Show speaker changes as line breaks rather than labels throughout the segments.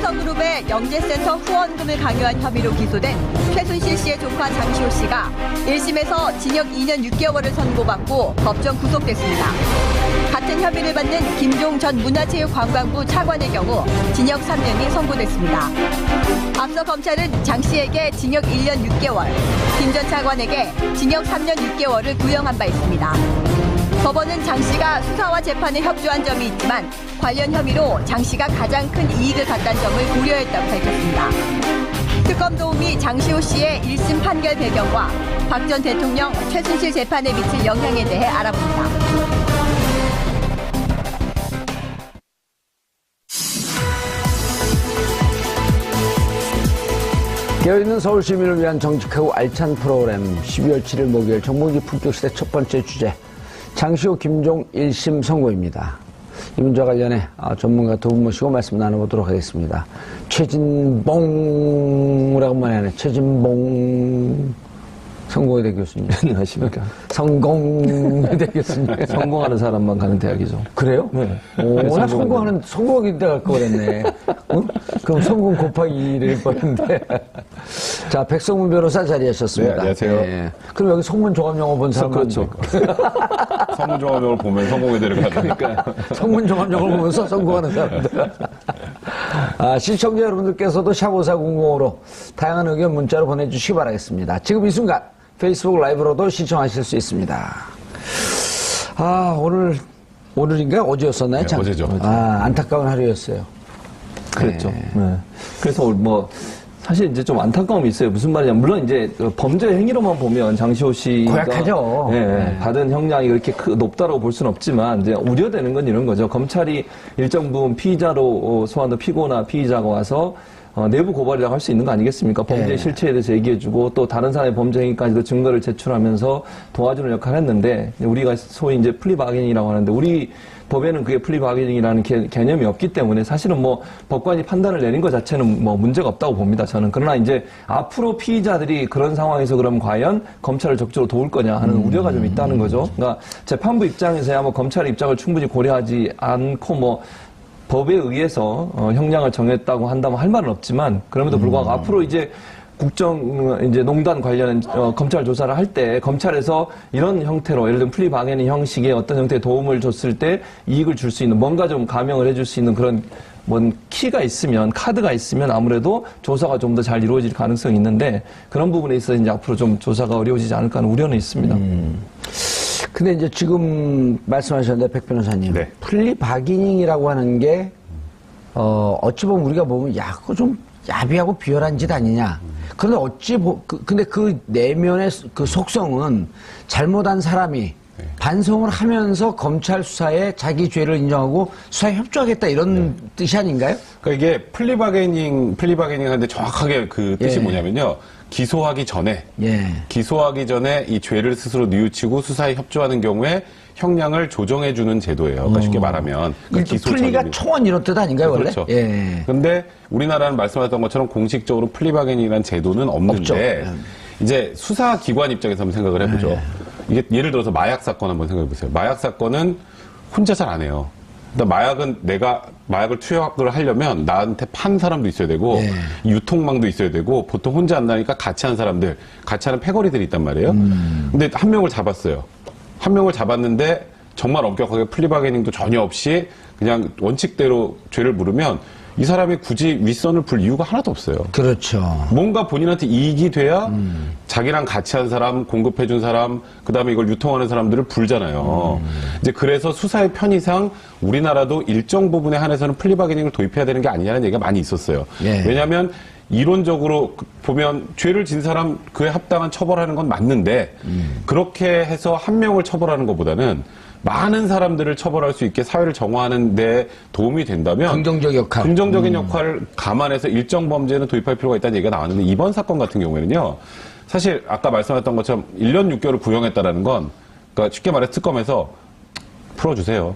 삼성그룹의 영재센터 후원금을 강요한 혐의로 기소된 최순실 씨의 조카 장시호 씨가 1심에서 징역 2년 6개월을 선고받고 법정 구속됐습니다. 같은 혐의를 받는 김종 전 문화체육관광부 차관의 경우 징역 3년이 선고됐습니다. 앞서 검찰은 장 씨에게 징역 1년 6개월, 김 전 차관에게 징역 3년 6개월을 구형한 바 있습니다. 법원은 장 씨가 수사와 재판에 협조한 점이 있지만 관련 혐의로 장 씨가 가장 큰 이익을 갖다는 점을 고려했다고 밝혔습니다. 특검 도움이 장시호 씨의 1심 판결 배경과 박 전 대통령 최순실 재판에 미칠 영향에 대해 알아봅니다.
깨어있는 서울 시민을 위한 정직하고 알찬 프로그램 12월 7일 목요일 정봉지 품격시대 첫 번째 주제 장시호 김종 1심 선고입니다. 이 문제와 관련해 전문가 두 분 모시고 말씀 나눠보도록 하겠습니다. 최진봉 오래간만에 하네. 최진봉 성공회대 교수님.
안녕하십니까.
성공회대 교수님.
성공하는 사람만 가는 대학이죠.
그래요?
네.
오, 나 성공하는 데 갈 거 그랬네. 그럼 성공 곱하기 2를 뻔했는데. 자, 백성문 변호사 자리하셨습니다.
네, 안녕하세요.
네. 그럼 여기 성문 종합영어 본 사람
그렇죠.
성문 종합영어를 보면 성공회대를 가니까.
성문 종합영어를 보면서 성공하는 사람들. 시청자 여러분들께서도 샵5400으로 다양한 의견 문자로 보내주시기 바라겠습니다. 지금 이 순간 페이스북 라이브로도 시청하실 수 있습니다. 오늘인가 어제였었나요?
네, 어제죠.
안타까운 하루였어요.
그랬죠.
네.
네. 그래서 사실 이제 좀 안타까움이 있어요. 무슨 말이냐. 물론 이제 범죄 행위로만 보면 장시호 씨가
고약하죠.
네. 받은 형량이 그렇게 높다고 볼 수는 없지만 이제 우려되는 건 이런 거죠. 검찰이 일정 부분 피의자로 소환된 피고나 피의자가 와서 내부 고발이라고 할 수 있는 거 아니겠습니까? 범죄 실체에 대해서 얘기해주고 또 다른 사람의 범죄 행위까지도 증거를 제출하면서 도와주는 역할을 했는데 우리가 소위 이제 플리바게닝이라고 하는데 우리 법에는 그게 플리바게닝이라는 개념이 없기 때문에 사실은 법관이 판단을 내린 것 자체는 문제가 없다고 봅니다. 저는. 그러나 이제 앞으로 피의자들이 그런 상황에서 그럼 과연 검찰을 적극적으로 도울 거냐 하는 우려가 좀 있다는 거죠. 그러니까 재판부 입장에서야 검찰의 입장을 충분히 고려하지 않고 법에 의해서 형량을 정했다고 한다면 할 말은 없지만 그럼에도 불구하고 앞으로 이제 농단 관련한 검찰 조사를 할 때 검찰에서 이런 형태로 예를 들면 플리바게닝 형식의 어떤 형태의 도움을 줬을 때 이익을 줄 수 있는 뭔가 좀 감형을 해줄 수 있는 그런 키가 있으면 카드가 있으면 아무래도 조사가 좀 더 잘 이루어질 가능성이 있는데 그런 부분에 있어서 이제 앞으로 좀 조사가 어려워지지 않을까 하는 우려는 있습니다.
근데 이제 지금 말씀하셨는데 백 변호사님,
네.
플리바게닝이라고 하는 게 어찌 보면 우리가 보면 그거 좀 야비하고 비열한 짓 아니냐. 그런데 근데 그 내면의 그 속성은 잘못한 사람이 반성을 하면서 검찰 수사에 자기 죄를 인정하고 수사에 협조하겠다 이런 뜻이 아닌가요?
그러니까 이게 플리바게닝 하는데 정확하게 그 뜻이 뭐냐면요. 기소하기 전에 이 죄를 스스로 뉘우치고 수사에 협조하는 경우에 형량을 조정해주는 제도예요. 그러니까 쉽게 말하면.
기소 플리가 초원 이런 뜻 아닌가요, 원래?
그렇죠. 근데 우리나라는 말씀하셨던 것처럼 공식적으로 플리바게닝이라는 제도는 없는데 이제 수사기관 입장에서 한번 생각을 해보죠. 이게 예를 들어서 마약 사건 한번 생각해보세요. 마약 사건은 혼자 잘 안 해요. 마약은 내가 마약을 투약을 하려면 나한테 판 사람도 있어야 되고 유통망도 있어야 되고 보통 혼자 안 나니까 같이 한 사람들, 같이 하는 패거리들이 있단 말이에요. 근데 한 명을 잡았어요. 한 명을 잡았는데 정말 엄격하게 플리바게닝도 전혀 없이 그냥 원칙대로 죄를 물으면 이 사람이 굳이 윗선을 불 이유가 하나도 없어요.
그렇죠.
뭔가 본인한테 이익이 돼야 자기랑 같이 한 사람, 공급해준 사람, 그 다음에 이걸 유통하는 사람들을 불잖아요. 이제 그래서 수사의 편의상 우리나라도 일정 부분에 한해서는 플리바게닝을 도입해야 되는 게 아니냐는 얘기가 많이 있었어요. 왜냐하면 이론적으로 보면 죄를 진 사람 그에 합당한 처벌하는 건 맞는데 그렇게 해서 한 명을 처벌하는 것보다는 많은 사람들을 처벌할 수 있게 사회를 정화하는 데 도움이 된다면 긍정적인 역할을 감안해서 일정 범죄는 도입할 필요가 있다는 얘기가 나왔는데 이번 사건 같은 경우에는요. 사실 아까 말씀하셨던 것처럼 1년 6개월을 구형했다라는 건 그러니까 쉽게 말해서 특검에서 풀어주세요.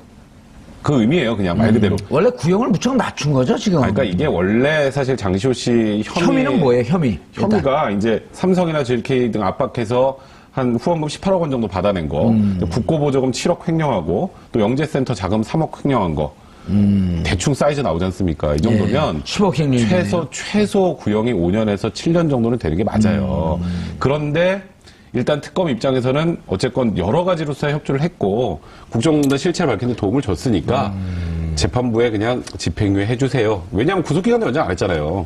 그 의미예요. 그냥 말 그대로.
원래 구형을 무척 낮춘 거죠, 지금?
그러니까 이게 원래 사실 장시호 씨
혐의는 뭐예요,
혐의가 이제 삼성이나 JK 등 압박해서 한 후원금 18억 원 정도 받아낸 거, 국고보조금 7억 횡령하고 또 영재센터 자금 3억 횡령한 거, 대충 사이즈 나오지 않습니까? 이 정도면
10억 횡령이네요.
최소 구형이 5년에서 7년 정도는 되는 게 맞아요. 그런데 일단 특검 입장에서는 어쨌건 여러 가지로 수사 협조를 했고 국정농단 실체를 밝히는 데 도움을 줬으니까 재판부에 그냥 집행유예 해주세요. 왜냐하면 구속기간에 연장 안 했잖아요.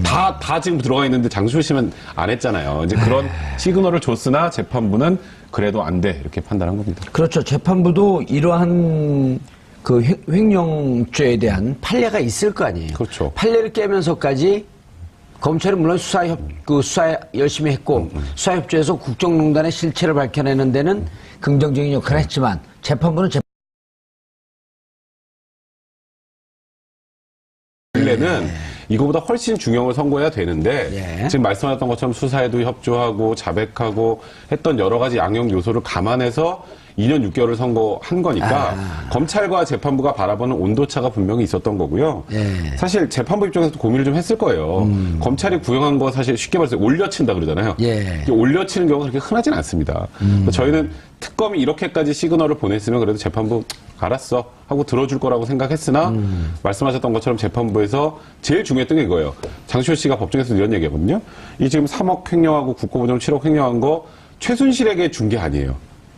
다 지금 들어가 있는데 장시호 씨는 안 했잖아요. 이제 그런 시그널을 줬으나 재판부는 그래도 안 돼 이렇게 판단한 겁니다.
그렇죠. 재판부도 이러한 그 횡령죄에 대한 판례가 있을 거 아니에요.
그렇죠.
판례를 깨면서까지 검찰은 물론 수사 열심히 했고 수사협조에서 국정농단의 실체를 밝혀내는 데는 긍정적인 역할을 했지만 재판부는
원래는 이거보다 훨씬 중형을 선고해야 되는데
예.
지금 말씀하셨던 것처럼 수사에도 협조하고 자백하고 했던 여러 가지 양형 요소를 감안해서 2년 6개월을 선고한 거니까 검찰과 재판부가 바라보는 온도차가 분명히 있었던 거고요.
예.
사실 재판부 입장에서도 고민을 좀 했을 거예요. 검찰이 구형한 거 사실 쉽게 말해서 올려친다 그러잖아요.
예.
이게 올려치는 경우가 그렇게 흔하진 않습니다. 저희는 특검이 이렇게까지 시그널을 보냈으면 그래도 재판부 알았어 하고 들어줄 거라고 생각했으나 말씀하셨던 것처럼 재판부에서 제일 중요했던 게 이거예요. 장시호 씨가 법정에서 이런 얘기하거든요. 이 지금 3억 횡령하고 국고보증 7억 횡령한 거 최순실에게 준 게 아니에요.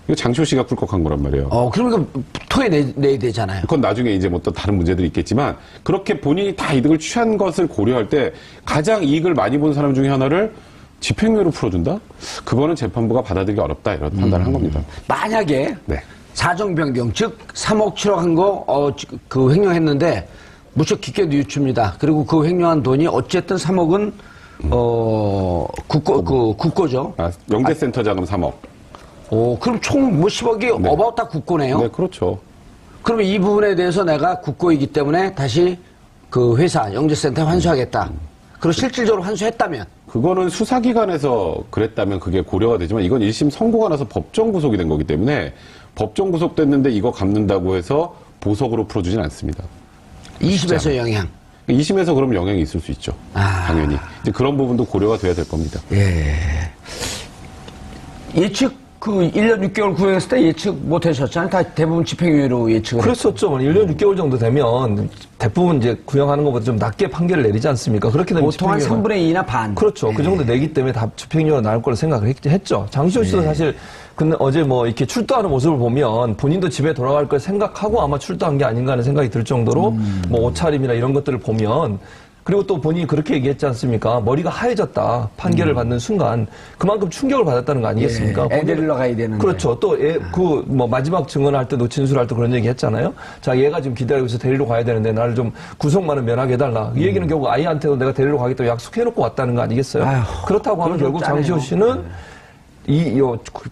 이거 장시호 씨가 꿀꺽한 거란 말이에요.
그러니까 토해 내야 되잖아요.
그건 나중에 이제 뭐 또 다른 문제들이 있겠지만 그렇게 본인이 다 이득을 취한 것을 고려할 때 가장 이익을 많이 본 사람 중에 하나를 집행유예로 풀어준다? 그거는 재판부가 받아들이기 어렵다 이런 판단을 한 겁니다.
만약에
네.
사정 변경 즉 3억 7억 한 거 그 횡령했는데 무척 깊게 뉘우칩니다. 그리고 그 횡령한 돈이 어쨌든 3억은 국고죠.
영재센터 자금 3억.
그럼 총 뭐 10억이
네.
어바웃 다 국고네요.
네, 그렇죠.
그러면 이 부분에 대해서 내가 국고이기 때문에 다시 그 회사 영재센터에 환수하겠다. 그리고 실질적으로 환수했다면
그거는 수사기관에서 그랬다면 그게 고려가 되지만 이건 1심 선고가 나서 법정 구속이 된 거기 때문에 법정 구속됐는데 이거 갚는다고 해서 보석으로 풀어주진 않습니다.
20에서 영향.
2심에서 그럼 영향이 있을 수 있죠. 당연히. 이제 그런 부분도 고려가 돼야 될 겁니다.
예측 그 1년 6개월 구형했을 때 예측 못 하셨잖아요. 다 대부분 집행유예로 예측을
그랬었죠. 1년 6개월 정도 되면 대부분 이제 구형하는 것보다 좀 낮게 판결을 내리지 않습니까? 그렇게 되면
보통 한 3분의 2나 반.
그렇죠. 그 정도 내기 때문에 다 집행유예가 나올 거라 생각을 했죠. 장시호 씨도 사실 근데 어제 뭐 이렇게 출두하는 모습을 보면 본인도 집에 돌아갈 걸 생각하고 아마 출두한 게 아닌가 하는 생각이 들 정도로 뭐 옷차림이나 이런 것들을 보면 그리고 또 본인이 그렇게 얘기했지 않습니까? 머리가 하얘졌다. 판결을 받는 순간 그만큼 충격을 받았다는 거 아니겠습니까?
애 데리러 가야 되는데.
그렇죠. 또 뭐 마지막 증언할 때도 진술할 때 그런 얘기 했잖아요. 자, 얘가 지금 기다리고 있어 데리러 가야 되는데 나를 좀 구속만은 면하게 해달라. 이 얘기는 결국 아이한테도 내가 데리러 가겠다고 약속해놓고 왔다는 거 아니겠어요? 그렇다고 하면 결국 장시호 씨는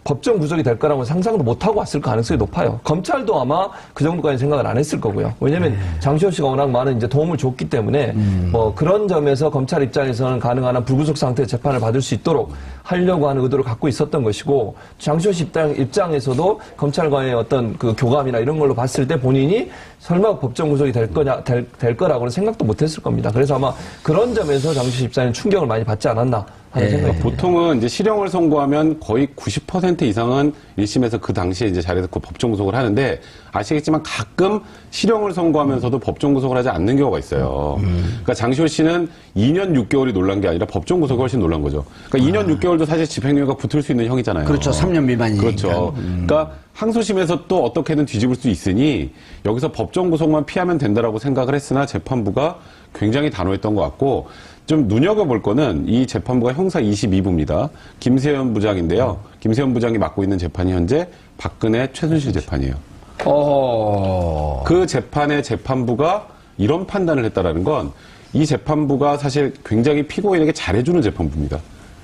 법정 구속이 될 거라고 상상도 못하고 왔을 가능성이 높아요. 검찰도 아마 그 정도까지 생각을 안 했을 거고요. 왜냐면 장시호 씨가 워낙 많은 이제 도움을 줬기 때문에 뭐 그런 점에서 검찰 입장에서는 가능한 한 불구속 상태의 재판을 받을 수 있도록 하려고 하는 의도를 갖고 있었던 것이고 장시호 씨 입장에서도 검찰과의 어떤 그 교감이나 이런 걸로 봤을 때 본인이 설마 법정 구속이 될 거라고는 생각도 못 했을 겁니다. 그래서 아마 그런 점에서 장시호 씨 입장에는 충격을 많이 받지 않았나 하는 생각이 듭니다.
보통은 이제 실형을 선고하면 거의 90% 이상은 1심에서 그 당시에 이제 자리에서 그 법정 구속을 하는데 아시겠지만 가끔 실형을 선고하면서도 법정 구속을 하지 않는 경우가 있어요. 그러니까 장시호 씨는 2년 6개월이 놀란 게 아니라 법정 구속이 훨씬 놀란 거죠. 그러니까 2년 6개월도 사실 집행유예가 붙을 수 있는 형이잖아요.
그렇죠. 3년 미만이니까.
그렇죠. 그러니까 항소심에서 또 어떻게든 뒤집을 수 있으니 여기서 법정 구속만 피하면 된다라고 생각을 했으나 재판부가 굉장히 단호했던 것 같고 좀 눈여겨볼 거는 이 재판부가 형사 22부입니다. 김세현 부장인데요. 김세현 부장이 맡고 있는 재판이 현재 박근혜 최순실 재판이에요. 그 재판의 재판부가 이런 판단을 했다라는 건 이 재판부가 사실 굉장히 피고인에게 잘해주는 재판부입니다.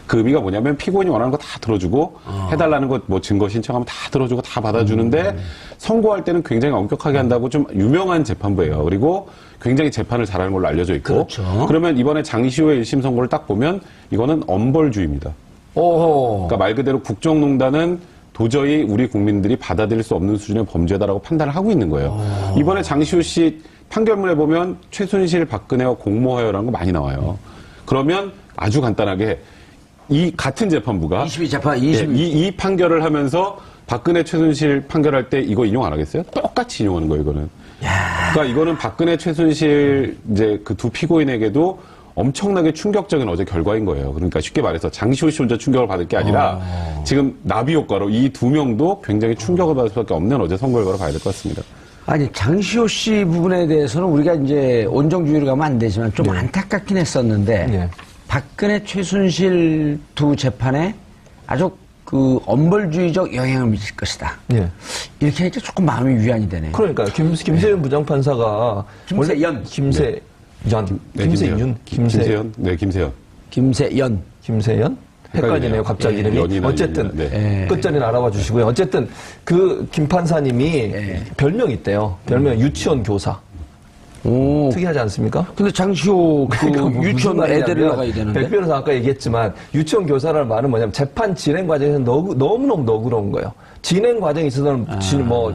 그 의미가 뭐냐면 피고인이 원하는 거 다 들어주고 해달라는 것 뭐 증거 신청하면 다 들어주고 다 받아주는데 선고할 때는 굉장히 엄격하게 한다고 좀 유명한 재판부예요. 그리고 굉장히 재판을 잘하는 걸로 알려져 있고
그렇죠.
그러면 이번에 장시호의 1심 선고를 딱 보면 이거는 엄벌주의입니다. 그러니까 말 그대로 국정농단은 도저히 우리 국민들이 받아들일 수 없는 수준의 범죄다라고 판단을 하고 있는 거예요. 이번에 장시호 씨 판결문에 보면 최순실, 박근혜와 공모하여라는 거 많이 나와요. 그러면 아주 간단하게 이 같은 재판부가
22재판,
이 판결을 하면서 박근혜 최순실 판결할 때 이거 인용 안 하겠어요? 똑같이 인용하는 거예요, 이거는. 그러니까 이거는 박근혜, 최순실 이제 그 두 피고인에게도 엄청나게 충격적인 어제 결과인 거예요. 그러니까 쉽게 말해서 장시호 씨 혼자 충격을 받을 게 아니라 지금 나비 효과로 이 두 명도 굉장히 충격을 받을 수밖에 없는 어제 선거 결과를 봐야 될 것 같습니다.
아니, 장시호 씨 부분에 대해서는 우리가 이제 온정주의로 가면 안 되지만 좀 안타깝긴 했었는데,
네.
박근혜, 최순실 두 재판에 아주 그 엄벌주의적 영향을 미칠 것이다.
예.
이렇게 하니까 조금 마음이 위안이 되네요.
그러니까 김세윤 부장판사가
김세연.
김세윤.
네,
김세윤.
김세연. 네, 김세연.
김세연.
김세연? 헷갈리네요, 갑자기 이름이.
연이나
어쨌든,
연이나, 네.
끝자리는 알아봐 주시고요. 어쨌든, 그, 김 판사님이 별명이 있대요. 별명 유치원 교사.
오.
특이하지 않습니까?
근데 장시호 그 유치원 애들을 나가야 되는데.
백 변호사 아까 얘기했지만, 유치원 교사라는 말은 뭐냐면, 재판 진행 과정에서 너무너무 너그러운 거예요. 진행 과정에 있어서는 증거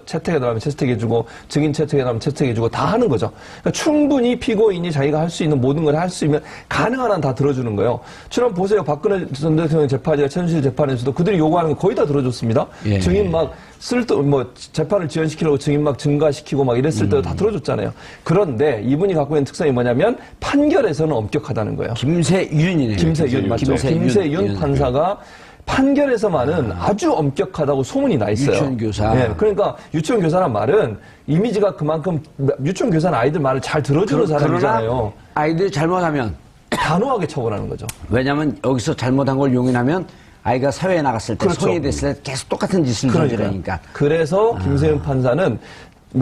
채택해달라면 채택해주고, 증인 채택해달라면 채택해주고, 다 하는 거죠. 그러니까 충분히 피고인이 자기가 할 수 있는 모든 걸 할 수 있으면 가능한 한 다 들어주는 거예요. 지금 보세요. 박근혜 전 대통령 재판이나 최순실 재판에서도 그들이 요구하는 거 거의 다 들어줬습니다.
예.
증인 막 재판을 지연시키려고 증인 막 증가시키고 막 이랬을 때도 다 들어줬잖아요. 그런데 이분이 갖고 있는 특성이 뭐냐면 판결에서는 엄격하다는 거예요.
김세윤이네요.
김세윤 맞죠? 김세윤 판사가 판결에서만은 아주 엄격하다고 소문이 나 있어요.
유치원 교사.
네, 그러니까 유치원 교사란 말은 이미지가 그만큼 유치원 교사는 아이들 말을 잘 들어주는 사람이잖아요.
그러나 아이들이 잘못하면
단호하게 처벌하는 거죠.
왜냐하면 여기서 잘못한 걸 용인하면 아이가 사회에 나갔을 때
그렇죠.
성인이 됐을 때 계속 똑같은 짓을 저지르니까.
그래서 김세윤 판사는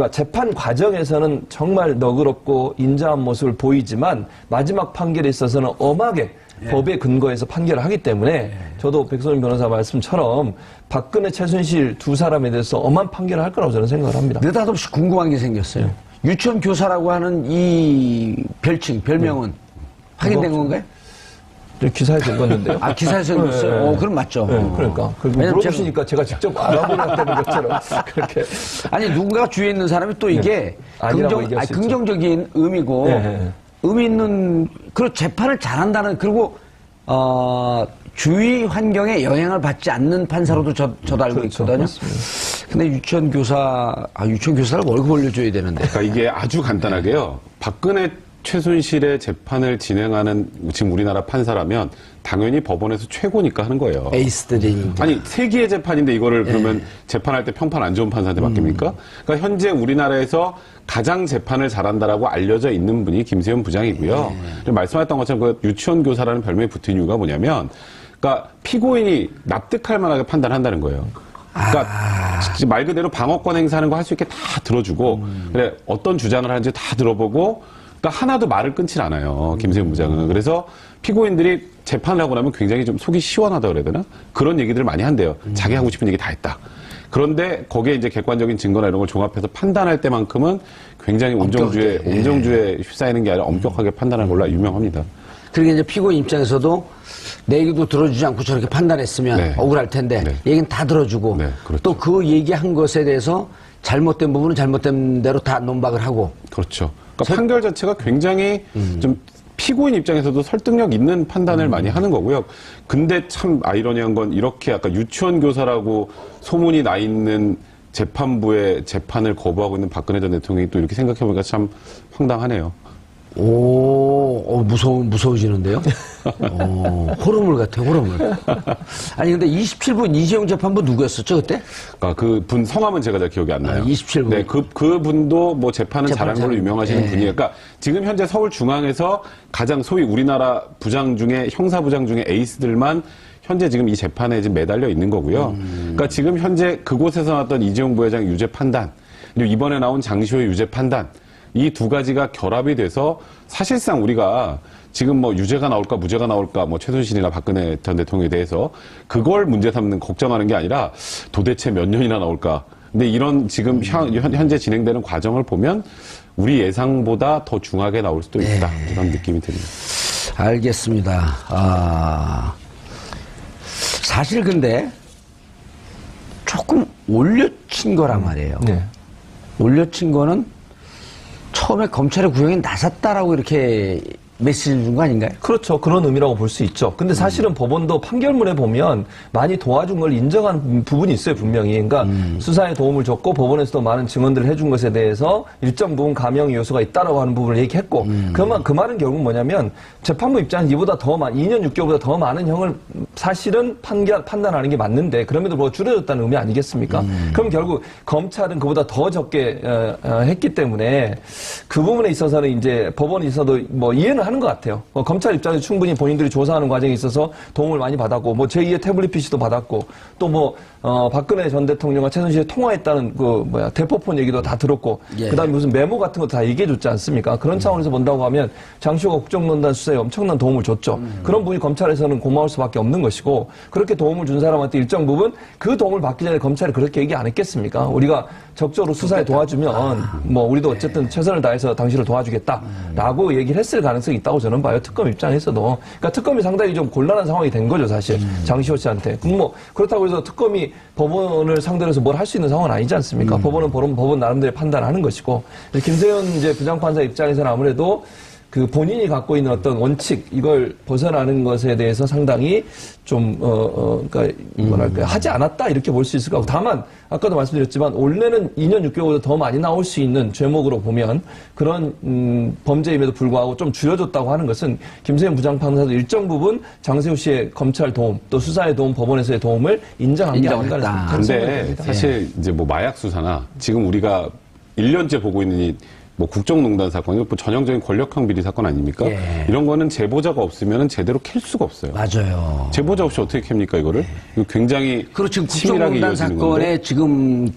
재판 과정에서는 정말 너그럽고 인자한 모습을 보이지만 마지막 판결에 있어서는 엄하게 법에 근거해서 판결을 하기 때문에 저도 백선임 변호사 말씀처럼 박근혜, 최순실 두 사람에 대해서 엄한 판결을 할 거라고 저는 생각을 합니다.
느닷없이 궁금한 게 생겼어요. 유치원 교사라고 하는 이 별명은 확인된 건가요?
기사에서 읽었는데요.
아, 기사에서 읽었어요? 그럼 맞죠.
그러니까. 물어보시니까 제가 직접 알아보겠다는 것처럼 그렇게.
아니, 누군가 주위에 있는 사람이 또 이게
아니라고 얘기할 수 있죠.
긍정적인 의미고, 의미 있는, 그리고 재판을 잘한다는, 그리고, 주위 환경에 영향을 받지 않는 판사로도 저도 알고 있거든요.
맞습니다.
근데 유치원 교사를 월급 올려줘야 되는데.
그러니까 이게 아주 간단하게요. 박근혜, 최순실의 재판을 진행하는 지금 우리나라 판사라면 당연히 법원에서 최고니까 하는 거예요.
에이스들이.
아니, 세기의 재판인데 이거를 그러면 재판할 때 평판 안 좋은 판사한테 맡깁니까? 그러니까 현재 우리나라에서 가장 재판을 잘한다라고 알려져 있는 분이 김세윤 부장이고요. 말씀하셨던 것처럼 그 유치원 교사라는 별명이 붙은 이유가 뭐냐면, 그러니까 피고인이 납득할 만하게 판단한다는 거예요. 그러니까 말 그대로 방어권 행사하는 거 할 수 있게 다 들어주고, 그래 어떤 주장을 하는지 다 들어보고, 그러니까 하나도 말을 끊질 않아요. 김세윤 부장은. 그래서 피고인들이 재판을 하고 나면 굉장히 좀 속이 시원하다 그래야 되나? 그런 얘기들을 많이 한대요. 자기 하고 싶은 얘기 다 했다. 그런데 거기에 이제 객관적인 증거나 이런 걸 종합해서 판단할 때만큼은 굉장히 온정주의에 휩싸이는 게 아니라 엄격하게 판단하는 걸로 유명합니다.
그러게 이제 피고인 입장에서도 내 얘기도 들어주지 않고 저렇게 판단했으면 억울할 텐데 얘기는 다 들어주고
그렇죠.
또 그 얘기한 것에 대해서 잘못된 부분은 잘못된 대로 다 논박을 하고.
그렇죠. 그러니까 판결 자체가 굉장히 좀 피고인 입장에서도 설득력 있는 판단을 많이 하는 거고요. 근데 참 아이러니한 건 이렇게 아까 유치원 교사라고 소문이 나 있는 재판부의 재판을 거부하고 있는 박근혜 전 대통령이 또 이렇게 생각해보니까 참 황당하네요.
무서워지는데요? 호러물 같아, 호러물. 아니, 근데 27분 이재용 재판부 누구였었죠, 그때?
그러니까 그 분 성함은 제가 잘 기억이 안 나요.
27분.
네, 그 분도 뭐 재판은 잘한 걸로 유명하시는 분이에요. 그러니까 지금 현재 서울중앙에서 가장 소위 우리나라 부장 중에, 형사부장 중에 에이스들만 현재 지금 이 재판에 지금 매달려 있는 거고요. 그러니까 지금 현재 그곳에서 나왔던 이재용 부회장 유죄 판단, 그리고 이번에 나온 장시호의 유죄 판단, 이 두 가지가 결합이 돼서 사실상 우리가 지금 뭐 유죄가 나올까 무죄가 나올까 뭐 최순실이나 박근혜 전 대통령에 대해서 그걸 문제 삼는 걱정하는 게 아니라 도대체 몇 년이나 나올까. 근데 이런 지금 현재 진행되는 과정을 보면 우리 예상보다 더 중하게 나올 수도 있다. 이런 느낌이 듭니다.
알겠습니다. 사실 근데 조금 올려친 거란 말이에요. 올려친 거는 처음에 검찰의 구형에 나섰다라고 이렇게 메시지를 준 거 아닌가요?
그렇죠. 그런 의미라고 볼 수 있죠. 근데 사실은 법원도 판결문에 보면 많이 도와준 걸 인정한 부분이 있어요, 분명히. 그러니까 수사에 도움을 줬고 법원에서도 많은 증언들을 해준 것에 대해서 일정 부분 감형 요소가 있다라고 하는 부분을 얘기했고 그 말은 결국 뭐냐면 재판부 입장은 이보다 더 2년 6개월보다 더 많은 형을 사실은 판단하는 게 맞는데 그럼에도 불구하고 줄여줬다는 의미 아니겠습니까? 그럼 결국 검찰은 그보다 더 적게 했기 때문에 그 부분에 있어서는 이제 법원에 있어도 뭐 이해는 하는 것 같아요. 검찰 입장에서 충분히 본인들이 조사하는 과정에 있어서 도움을 많이 받았고, 뭐 제2의 태블릿 PC도 받았고, 또 박근혜 전 대통령과 최순실이 통화했다는 대포폰 얘기도 다 들었고,
예.
그다음에 무슨 메모 같은 거 다 얘기해줬지 않습니까? 그런 차원에서 본다고 하면 장시호가 국정농단 수사에 엄청난 도움을 줬죠. 그런 분이 검찰에서는 고마울 수밖에 없는 것이고, 그렇게 도움을 준 사람한테 일정 부분 그 도움을 받기 전에 검찰이 그렇게 얘기 안 했겠습니까? 우리가 적극적으로 수사에 도와주면 우리도 어쨌든 최선을 다해서 당신을 도와주겠다라고 얘기를 했을 가능성이 있다고 저는 봐요. 특검 입장에서도. 그러니까 특검이 상당히 좀 곤란한 상황이 된 거죠, 사실. 장시호 씨한테. 그렇다고 해서 특검이 법원을 상대로 해서 뭘 할 수 있는 상황은 아니지 않습니까? 법원은 법원 나름대로 판단하는 것이고. 김세현 이제 부장판사 입장에서는 아무래도 그 본인이 갖고 있는 어떤 원칙, 이걸 벗어나는 것에 대해서 상당히 좀, 그러니까, 하지 않았다, 이렇게 볼 수 있을 것 같고. 다만, 아까도 말씀드렸지만, 원래는 2년 6개월보다 더 많이 나올 수 있는 죄목으로 보면, 그런, 범죄임에도 불구하고 좀 줄여줬다고 하는 것은, 김세현 부장판사도 일정 부분 장세호 씨의 검찰 도움, 또 수사의 도움, 법원에서의 도움을 인정한 게 아닌가
인정했다.
근데 사실 이제 뭐 마약 수사나 지금 우리가 1년째 보고 있는 이 뭐 국정농단 사건, 이거 뭐 전형적인 권력형 비리 사건 아닙니까?
예.
이런 거는 제보자가 없으면 제대로 캘 수가 없어요.
맞아요.
제보자 없이 어떻게 캡니까, 이거를? 이거 굉장히
그리고 지금
치밀하게
국정농단
이어지는
사건에
건데.
지금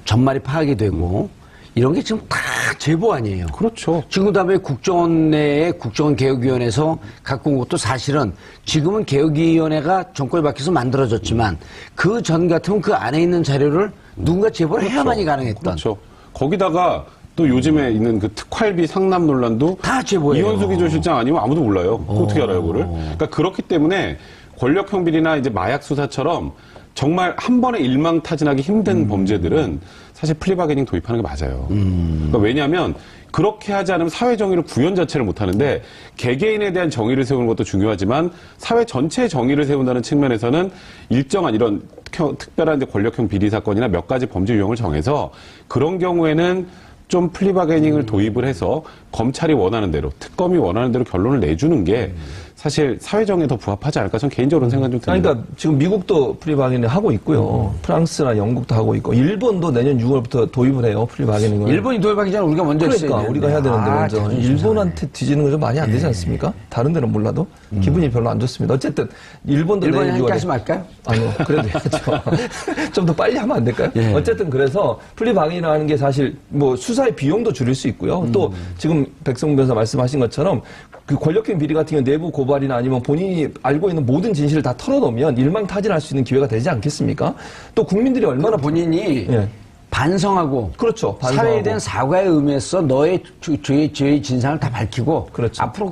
전말이 파악이 되고 이런 게 지금 다 제보 아니에요.
그렇죠.
지금 그다음에 국정원 내에 국정원개혁위원회에서 갖고 온 것도 사실은 지금은 개혁위원회가 정권이 바뀌어서 만들어졌지만 그 전 같으면 그 안에 있는 자료를 누군가 제보를 해야만이 가능했던.
그렇죠. 거기다가 또 요즘에 있는 그 특활비 상납 논란도
다 제보예요.
이현수 기조실장 아니면 아무도 몰라요. 어떻게 알아요, 그거를? 그러니까 그렇기 때문에 권력형 비리나 이제 마약 수사처럼 정말 한 번에 일망타진하기 힘든 범죄들은 사실 플리바게닝 도입하는 게 맞아요. 그러니까 왜냐하면 그렇게 하지 않으면 사회 정의를 구현 자체를 못 하는데 개개인에 대한 정의를 세우는 것도 중요하지만 사회 전체의 정의를 세운다는 측면에서는 일정한 이런 특별한 이제 권력형 비리 사건이나 몇 가지 범죄 유형을 정해서 그런 경우에는 좀 플리바게닝을 도입을 해서 검찰이 원하는 대로, 특검이 원하는 대로 결론을 내주는 게 사실 사회정의에 더 부합하지 않을까 저는 개인적으로 생각이 좀 듭니다.
그러니까 지금 미국도 플리바게닝을 하고 있고요. 프랑스나 영국도 하고 있고 일본도 내년 6월부터 도입을 해요. 플리바게닝을.
일본이 도입하기 전에 우리가 먼저
그러니까
했어야
우리가 해야 되는데 먼저
참
일본한테 뒤지는 거 좀 많이 안 되지 않습니까? 다른 데는 몰라도 기분이 별로 안 좋습니다. 어쨌든 일본도
일본이
내년
함께
6월에
하지 말까요?
아니요, 그래도 해야죠. 좀 더 빨리 하면 안 될까요?
예.
어쨌든 그래서 플리바게닝이라는 게 사실 뭐 수사의 비용도 줄일 수 있고요. 또 지금 백성문 변호사 말씀하신 것처럼 그 권력형 비리 같은 경우 내부 고발이나 아니면 본인이 알고 있는 모든 진실을 다 털어놓으면 일망타진할 수 있는 기회가 되지 않겠습니까? 또 국민들이 얼마나
본인이
예.
반성하고
그렇죠.
사회에 대한 사과의 의미에서 너의 죄의 진상을 다 밝히고
그렇죠.
앞으로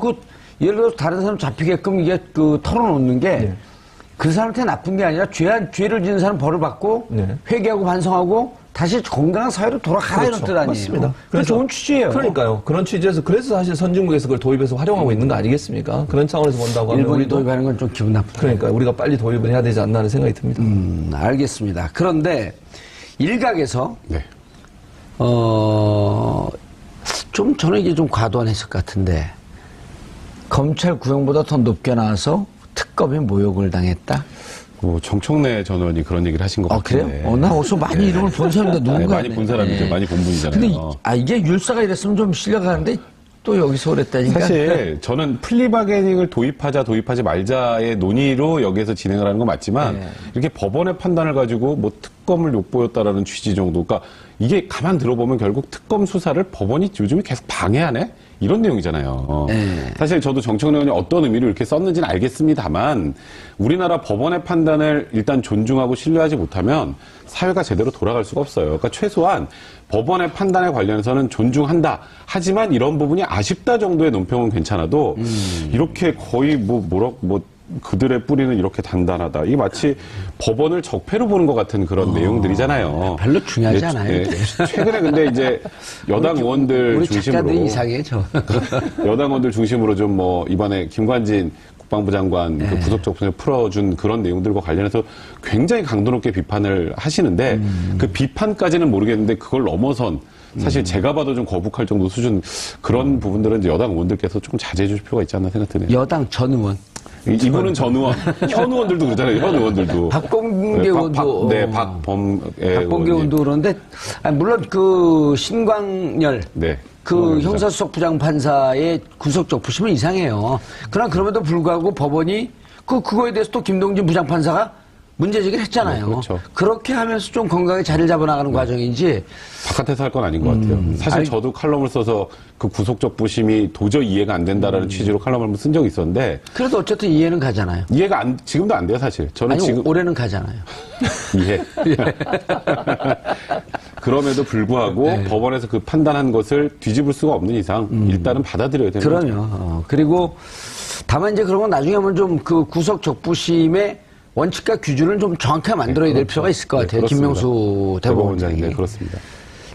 예를 들어서 다른 사람 잡히게끔 이게 털어놓는 게 그 사람한테 나쁜 게 아니라 죄를 지은 사람 벌을 받고
네.
회개하고 반성하고 다시 건강한 사회로 돌아가라 이런 뜻 아니에요.
맞습니다.
그래서 좋은 취지예요.
그러니까요. 그런 취지에서 그래서 사실 선진국에서 그걸 도입해서 활용하고 있는 거 아니겠습니까? 그런 차원에서 본다고 하면
일본이
우리도
도입하는 건 좀 기분 나쁘다.
그러니까 우리가 빨리 도입을 해야 되지 않나 하는 생각이 듭니다.
알겠습니다. 그런데 일각에서
네.
좀 저는 이게 좀 과도한 해석 같은데 검찰 구형보다 더 높게 나와서 특검이 모욕을 당했다.
뭐 정청래 전 의원이 그런 얘기를 하신 것
그래요?
같은데.
나 어디서 많이 이름을 본 사람인데
네,
누군가
많이 본 사람이죠. 많이 본 분이잖아요.
근데 이게 율사가 이랬으면 좀 실려가는데 또 여기서 그랬다니까.
사실 저는 플리바게닝을 도입하지 말자의 논의로 여기에서 진행을 하는 건 맞지만 이렇게 법원의 판단을 가지고 뭐 특검을 욕보였다라는 취지 정도. 그러니까 이게 가만 들어보면 결국 특검 수사를 법원이 요즘에 계속 방해하네? 이런 내용이잖아요. 사실 저도 정청래 의원이 어떤 의미로 이렇게 썼는지는 알겠습니다만 우리나라 법원의 판단을 일단 존중하고 신뢰하지 못하면 사회가 제대로 돌아갈 수가 없어요. 그러니까 최소한 법원의 판단에 관련해서는 존중한다. 하지만 이런 부분이 아쉽다 정도의 논평은 괜찮아도 이렇게 거의 그들의 뿌리는 이렇게 단단하다. 이게 마치 법원을 적폐로 보는 것 같은 그런 내용들이잖아요.
별로 중요하지
네,
않아요.
네. 최근에 근데 이제 여당 의원들
우리
중심으로
작가들이 이상해, 저.
여당 의원들 중심으로 좀 뭐 이번에 김관진 국방부 장관 그 구속적분을 풀어준 그런 내용들과 관련해서 굉장히 강도 높게 비판을 하시는데 그 비판까지는 모르겠는데 그걸 넘어선 사실 제가 봐도 좀 거북할 정도 수준 그런 부분들은 이제 여당 의원들께서 조금 자제해 주실 필요가 있지 않나 생각 드네요.
여당 전 의원.
이분은 전 의원, 현 의원들도 그러잖아요. 현 의원들도.
박범계 의원도.
네, 박범계
의원도 그런데, 아니, 물론 그 신광열.
네.
그 형사수석 부장판사의 구속적 부심은 이상해요. 그러나 그럼에도 불구하고 법원이 그거에 대해서 또 김동진 부장판사가 문제제기를 했잖아요.
네, 그렇죠.
그렇게 하면서 좀 건강하게 자리를 잡아나가는 과정인지.
바깥에서 할 건 아닌 것 같아요. 사실 저도 칼럼을 써서 그 구속적 부심이 도저히 이해가 안 된다라는 취지로 칼럼을 한번 쓴 적이 있었는데.
그래도 어쨌든 이해는 가잖아요.
이해가 지금도 안 돼요, 사실. 저는
아니,
지금.
올해는 가잖아요.
이해. 그럼에도 불구하고 법원에서 그 판단한 것을 뒤집을 수가 없는 이상 일단은 받아들여야 되는 거죠.
그럼요. 그리고 다만 이제 그런 건 나중에 한번 좀 그 구속 적부심의 원칙과 기준을 좀 정확하게 만들어야 될 필요가 있을 것 같아요.
그렇습니다.
김명수 대법원장이.
네, 그렇습니다.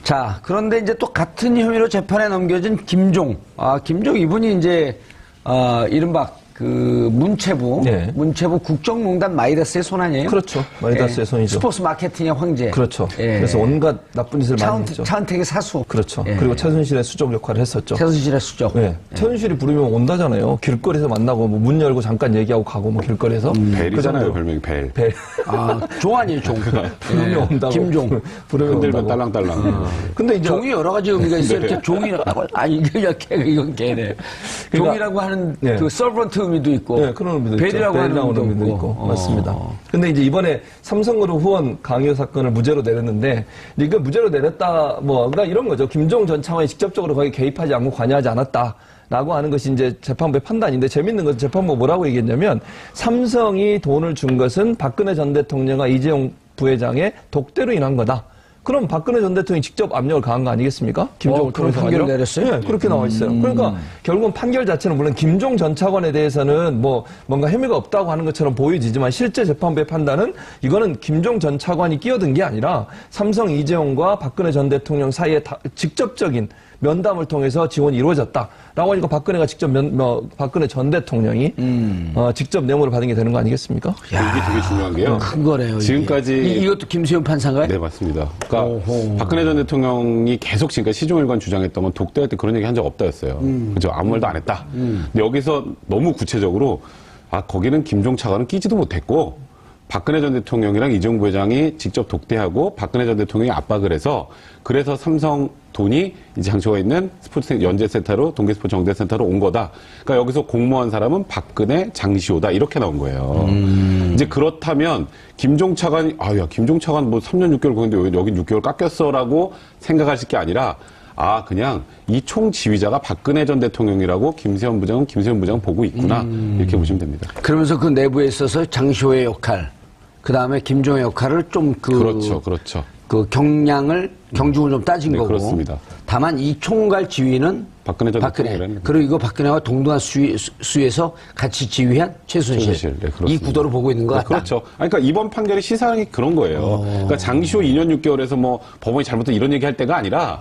자, 그런데 이제 또 같은 혐의로 재판에 넘겨진 김종. 김종 이분이 이제, 이른바 그 문체부,
네.
문체부 국정농단 마이다스의 손 아니에요?
그렇죠. 마이다스의 손이죠.
스포츠 마케팅의 황제.
그렇죠.
예.
그래서 온갖 나쁜 짓을 많이 했죠.
차은택의 사수.
그렇죠.
예.
그리고 최순실의 수적 역할을 했었죠.
최순실의 수적.
네. 최순실이 부르면 온다잖아요. 길거리에서 만나고 뭐 문 열고 잠깐 얘기하고 가고 뭐 길거리에서.
벨이잖아요, 별명이 벨.
벨.
종 아니에요, 종.
부르면 온다고.
김종.
부르면
흔들면
온다고.
딸랑딸랑.
근데 이제
종이 여러 가지 의미가 있어요. 이렇게 종이라고. 이건 걔네. 종이라고 하는
네.
그 서번트 의미도 있고.
네, 그런 의미도
벨이라고
있죠.
하는
벨이라고
의미도
있고. 맞습니다. 근데 이제 이번에 삼성그룹 후원 강요 사건을 무죄로 내렸는데, 이거 무죄로 내렸다, 그러니까 이런 거죠. 김종 전 차관이 직접적으로 거기 개입하지 않고 관여하지 않았다. 라고 하는 것이 이제 재판부의 판단인데, 재밌는 것은 재판부가 뭐라고 얘기했냐면, 삼성이 돈을 준 것은 박근혜 전 대통령과 이재용 부회장의 독대로 인한 거다. 그럼 박근혜 전 대통령이 직접 압력을 가한 거 아니겠습니까? 김종을
그런
통해서
판결을
아니라?
내렸어요?
네, 그렇게 나와 있어요. 그러니까 결국은 판결 자체는 물론 김종 전 차관에 대해서는 뭔가 혐의가 없다고 하는 것처럼 보여지지만 실제 재판부의 판단은 이거는 김종 전 차관이 끼어든 게 아니라 삼성 이재용과 박근혜 전 대통령 사이에 직접적인 면담을 통해서 지원이 이루어졌다라고 하니까 박근혜가 직접 박근혜 전 대통령이 직접 뇌물을 받은 게 되는 거 아니겠습니까?
이게 되게 중요한 게요.
큰 거네요.
지금까지
이것도 김수현 판사인가요?
네, 맞습니다. 그러니까 박근혜 전 대통령이 계속 지금까지 시종일관 주장했던 건 독대할 때 그런 얘기 한 적 없다였어요. 그죠? 아무 말도 안 했다. 근데 여기서 너무 구체적으로 거기는 김종 차관은 끼지도 못했고 박근혜 전 대통령이랑 이재용 부회장이 직접 독대하고 박근혜 전 대통령이 압박을 해서 그래서 삼성 돈이 이제 장소가 있는 스포츠 연재센터로 동계스포츠 정대센터로 온 거다. 그러니까 여기서 공모한 사람은 박근혜, 장시호다 이렇게 나온 거예요. 이제 그렇다면 김종 차관이 김종 차관 뭐 3년 6개월 거는데 여긴 6개월 깎였어라고 생각하실 게 아니라 그냥 이 총지휘자가 박근혜 전 대통령이라고 김세현 부장은 보고 있구나. 이렇게 보시면 됩니다.
그러면서 그 내부에 있어서 장시호의 역할, 그 다음에 김종의 역할을 좀
그렇죠.
그 경중을 좀 따진
네,
거고.
그렇습니다.
다만 이 총괄 지휘는
박근혜 전 대통령이라는
그리고 이거 박근혜와 동등한 수위에서 같이 지휘한 최순실.
네, 그렇습니다.
이 구도를 보고 있는 것 같다.
그렇죠. 그러니까 이번 판결의 시사항이 그런 거예요. 그러니까 장시호 2년 6개월에서 법원이 잘못된 이런 얘기 할 때가 아니라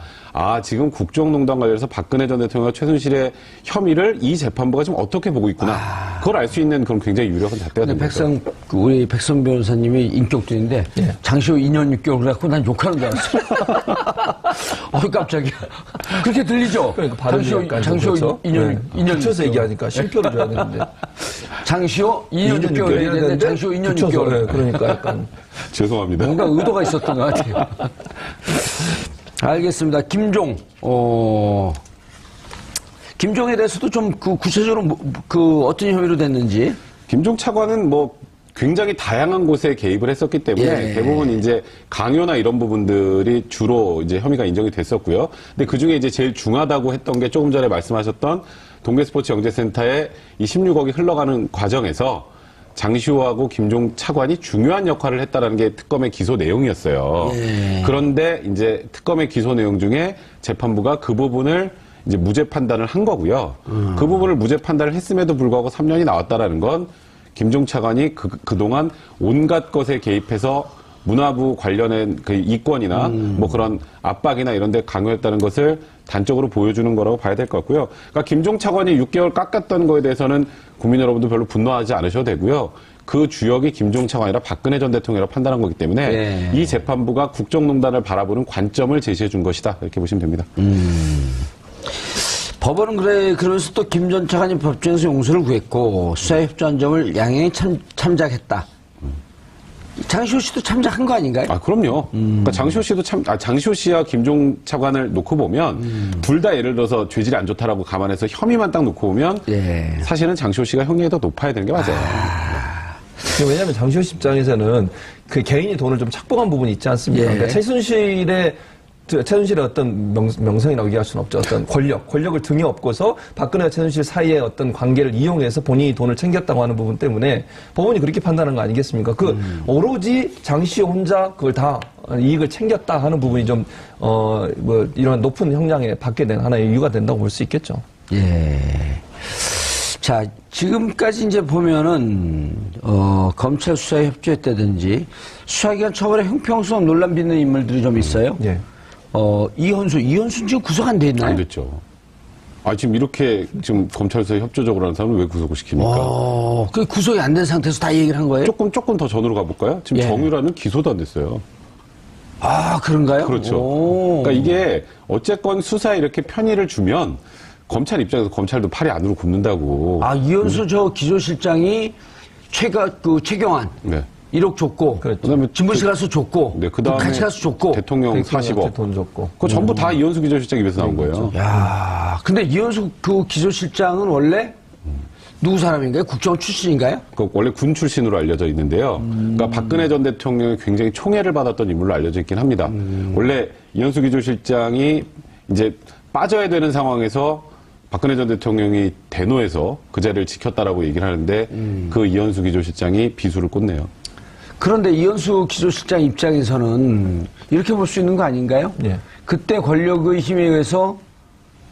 지금 국정농단 관련해서 박근혜 전 대통령과 최순실의 혐의를 이 재판부가 지금 어떻게 보고 있구나. 그걸 알 수 있는 그런 굉장히 유력한 잣대가 됩니다.
우리 백성 변호사님이 인격들인데 장시호 2년 6개월 그래갖고 난 욕하는 줄 알았어. 깜짝이야. 그렇게 들리죠?
그러니까 발음이
장시호
그렇죠?
2년
붙여서 얘기하니까 쉼표를 줘야 되는데.
장시호 2년 6개월 얘기했는데 장시호 2년 6개월.
네, 그러니까 약간.
죄송합니다.
뭔가 의도가 있었던 것 같아요. 알겠습니다. 김종. 김종에 대해서도 좀 구체적으로 어떤 혐의로 됐는지.
김종 차관은 굉장히 다양한 곳에 개입을 했었기 때문에 대부분 이제 강요나 이런 부분들이 주로 이제 혐의가 인정이 됐었고요. 근데 그 중에 이제 제일 중하다고 했던 게 조금 전에 말씀하셨던 동계스포츠 영재센터에 이 16억이 흘러가는 과정에서 장시호하고 김종 차관이 중요한 역할을 했다라는 게 특검의 기소 내용이었어요. 그런데 이제 특검의 기소 내용 중에 재판부가 그 부분을 이제 무죄 판단을 한 거고요. 그 부분을 무죄 판단을 했음에도 불구하고 3년이 나왔다라는 건 김종 차관이 그동안 온갖 것에 개입해서 문화부 관련된 그 이권이나 뭐 그런 압박이나 이런 데 강요했다는 것을 단적으로 보여주는 거라고 봐야 될 것 같고요. 그러니까 김종 차관이 6개월 깎았던 거에 대해서는 국민 여러분도 별로 분노하지 않으셔도 되고요. 그 주역이 김종 차관이라 박근혜 전 대통령이라 판단한 거기 때문에
네.
이 재판부가 국정농단을 바라보는 관점을 제시해 준 것이다. 이렇게 보시면 됩니다.
법원은 그러면서 또 김 전 차관이 법정에서 용서를 구했고 수사협조안점을 양형에 참작했다. 장시호 씨도 참작한 거 아닌가요?
아, 그럼요. 그러니까 장시호 씨도 장시호 씨와 김종 차관을 놓고 보면 둘 다 예를 들어서 죄질이 안 좋다라고 감안해서 혐의만 딱 놓고 보면
예.
사실은 장시호 씨가 형량이 더 높아야 되는 게 맞아요.
왜냐하면 장시호 씨 입장에서는 그 개인이 돈을 좀 착복한 부분이 있지 않습니까?
예.
그러니까 최순실의 어떤 명성이라고 얘기할 수는 없죠. 어떤 권력을 등에 업고서 박근혜와 최순실 사이의 어떤 관계를 이용해서 본인이 돈을 챙겼다고 하는 부분 때문에 법원이 그렇게 판단한 거 아니겠습니까? 오로지 장시호 혼자 그걸 다 이익을 챙겼다 하는 부분이 좀, 이런 높은 형량에 받게 된 하나의 이유가 된다고 볼 수 있겠죠.
예. 자, 지금까지 이제 보면은, 검찰 수사에 협조했다든지, 수사기관 처벌에 형평성 논란 빚는 인물들이 좀 있어요.
예.
이현수는 지금 구속 안 돼 있나요?
안 됐죠. 지금 이렇게 지금 검찰에서 협조적으로 하는 사람을 왜 구속을 시킵니까?
그 구속이 안 된 상태에서 다 얘기를 한 거예요?
조금 더 전으로 가볼까요? 지금
예.
정유라는 기소도 안 됐어요.
아, 그런가요?
그렇죠. 그러니까 이게 어쨌건 수사에 이렇게 편의를 주면 검찰 입장에서 검찰도 팔이 안으로 굽는다고.
이현수 저 기조실장이 최경환.
네.
1억 줬고.
그렇죠.
그다음에
진보실 가서 줬고.
네, 그다음에
같이 가서 줬고.
대통령 40억.
돈 줬고.
그거 전부 다 이현수 기조실장 입에서 나온 거예요.
야, 근데 이현수 그 기조실장은 원래 누구 사람인가요? 국정원 출신인가요?
그 원래 군 출신으로 알려져 있는데요. 그러니까 박근혜 전 대통령이 굉장히 총애를 받았던 인물로 알려져 있긴 합니다. 원래 이현수 기조실장이 이제 빠져야 되는 상황에서 박근혜 전 대통령이 대노해서 그 자리를 지켰다라고 얘기를 하는데 그 이현수 기조실장이 비수를 꽂네요.
그런데 이현수 기조실장 입장에서는 이렇게 볼 수 있는 거 아닌가요?
예.
그때 권력의 힘에 의해서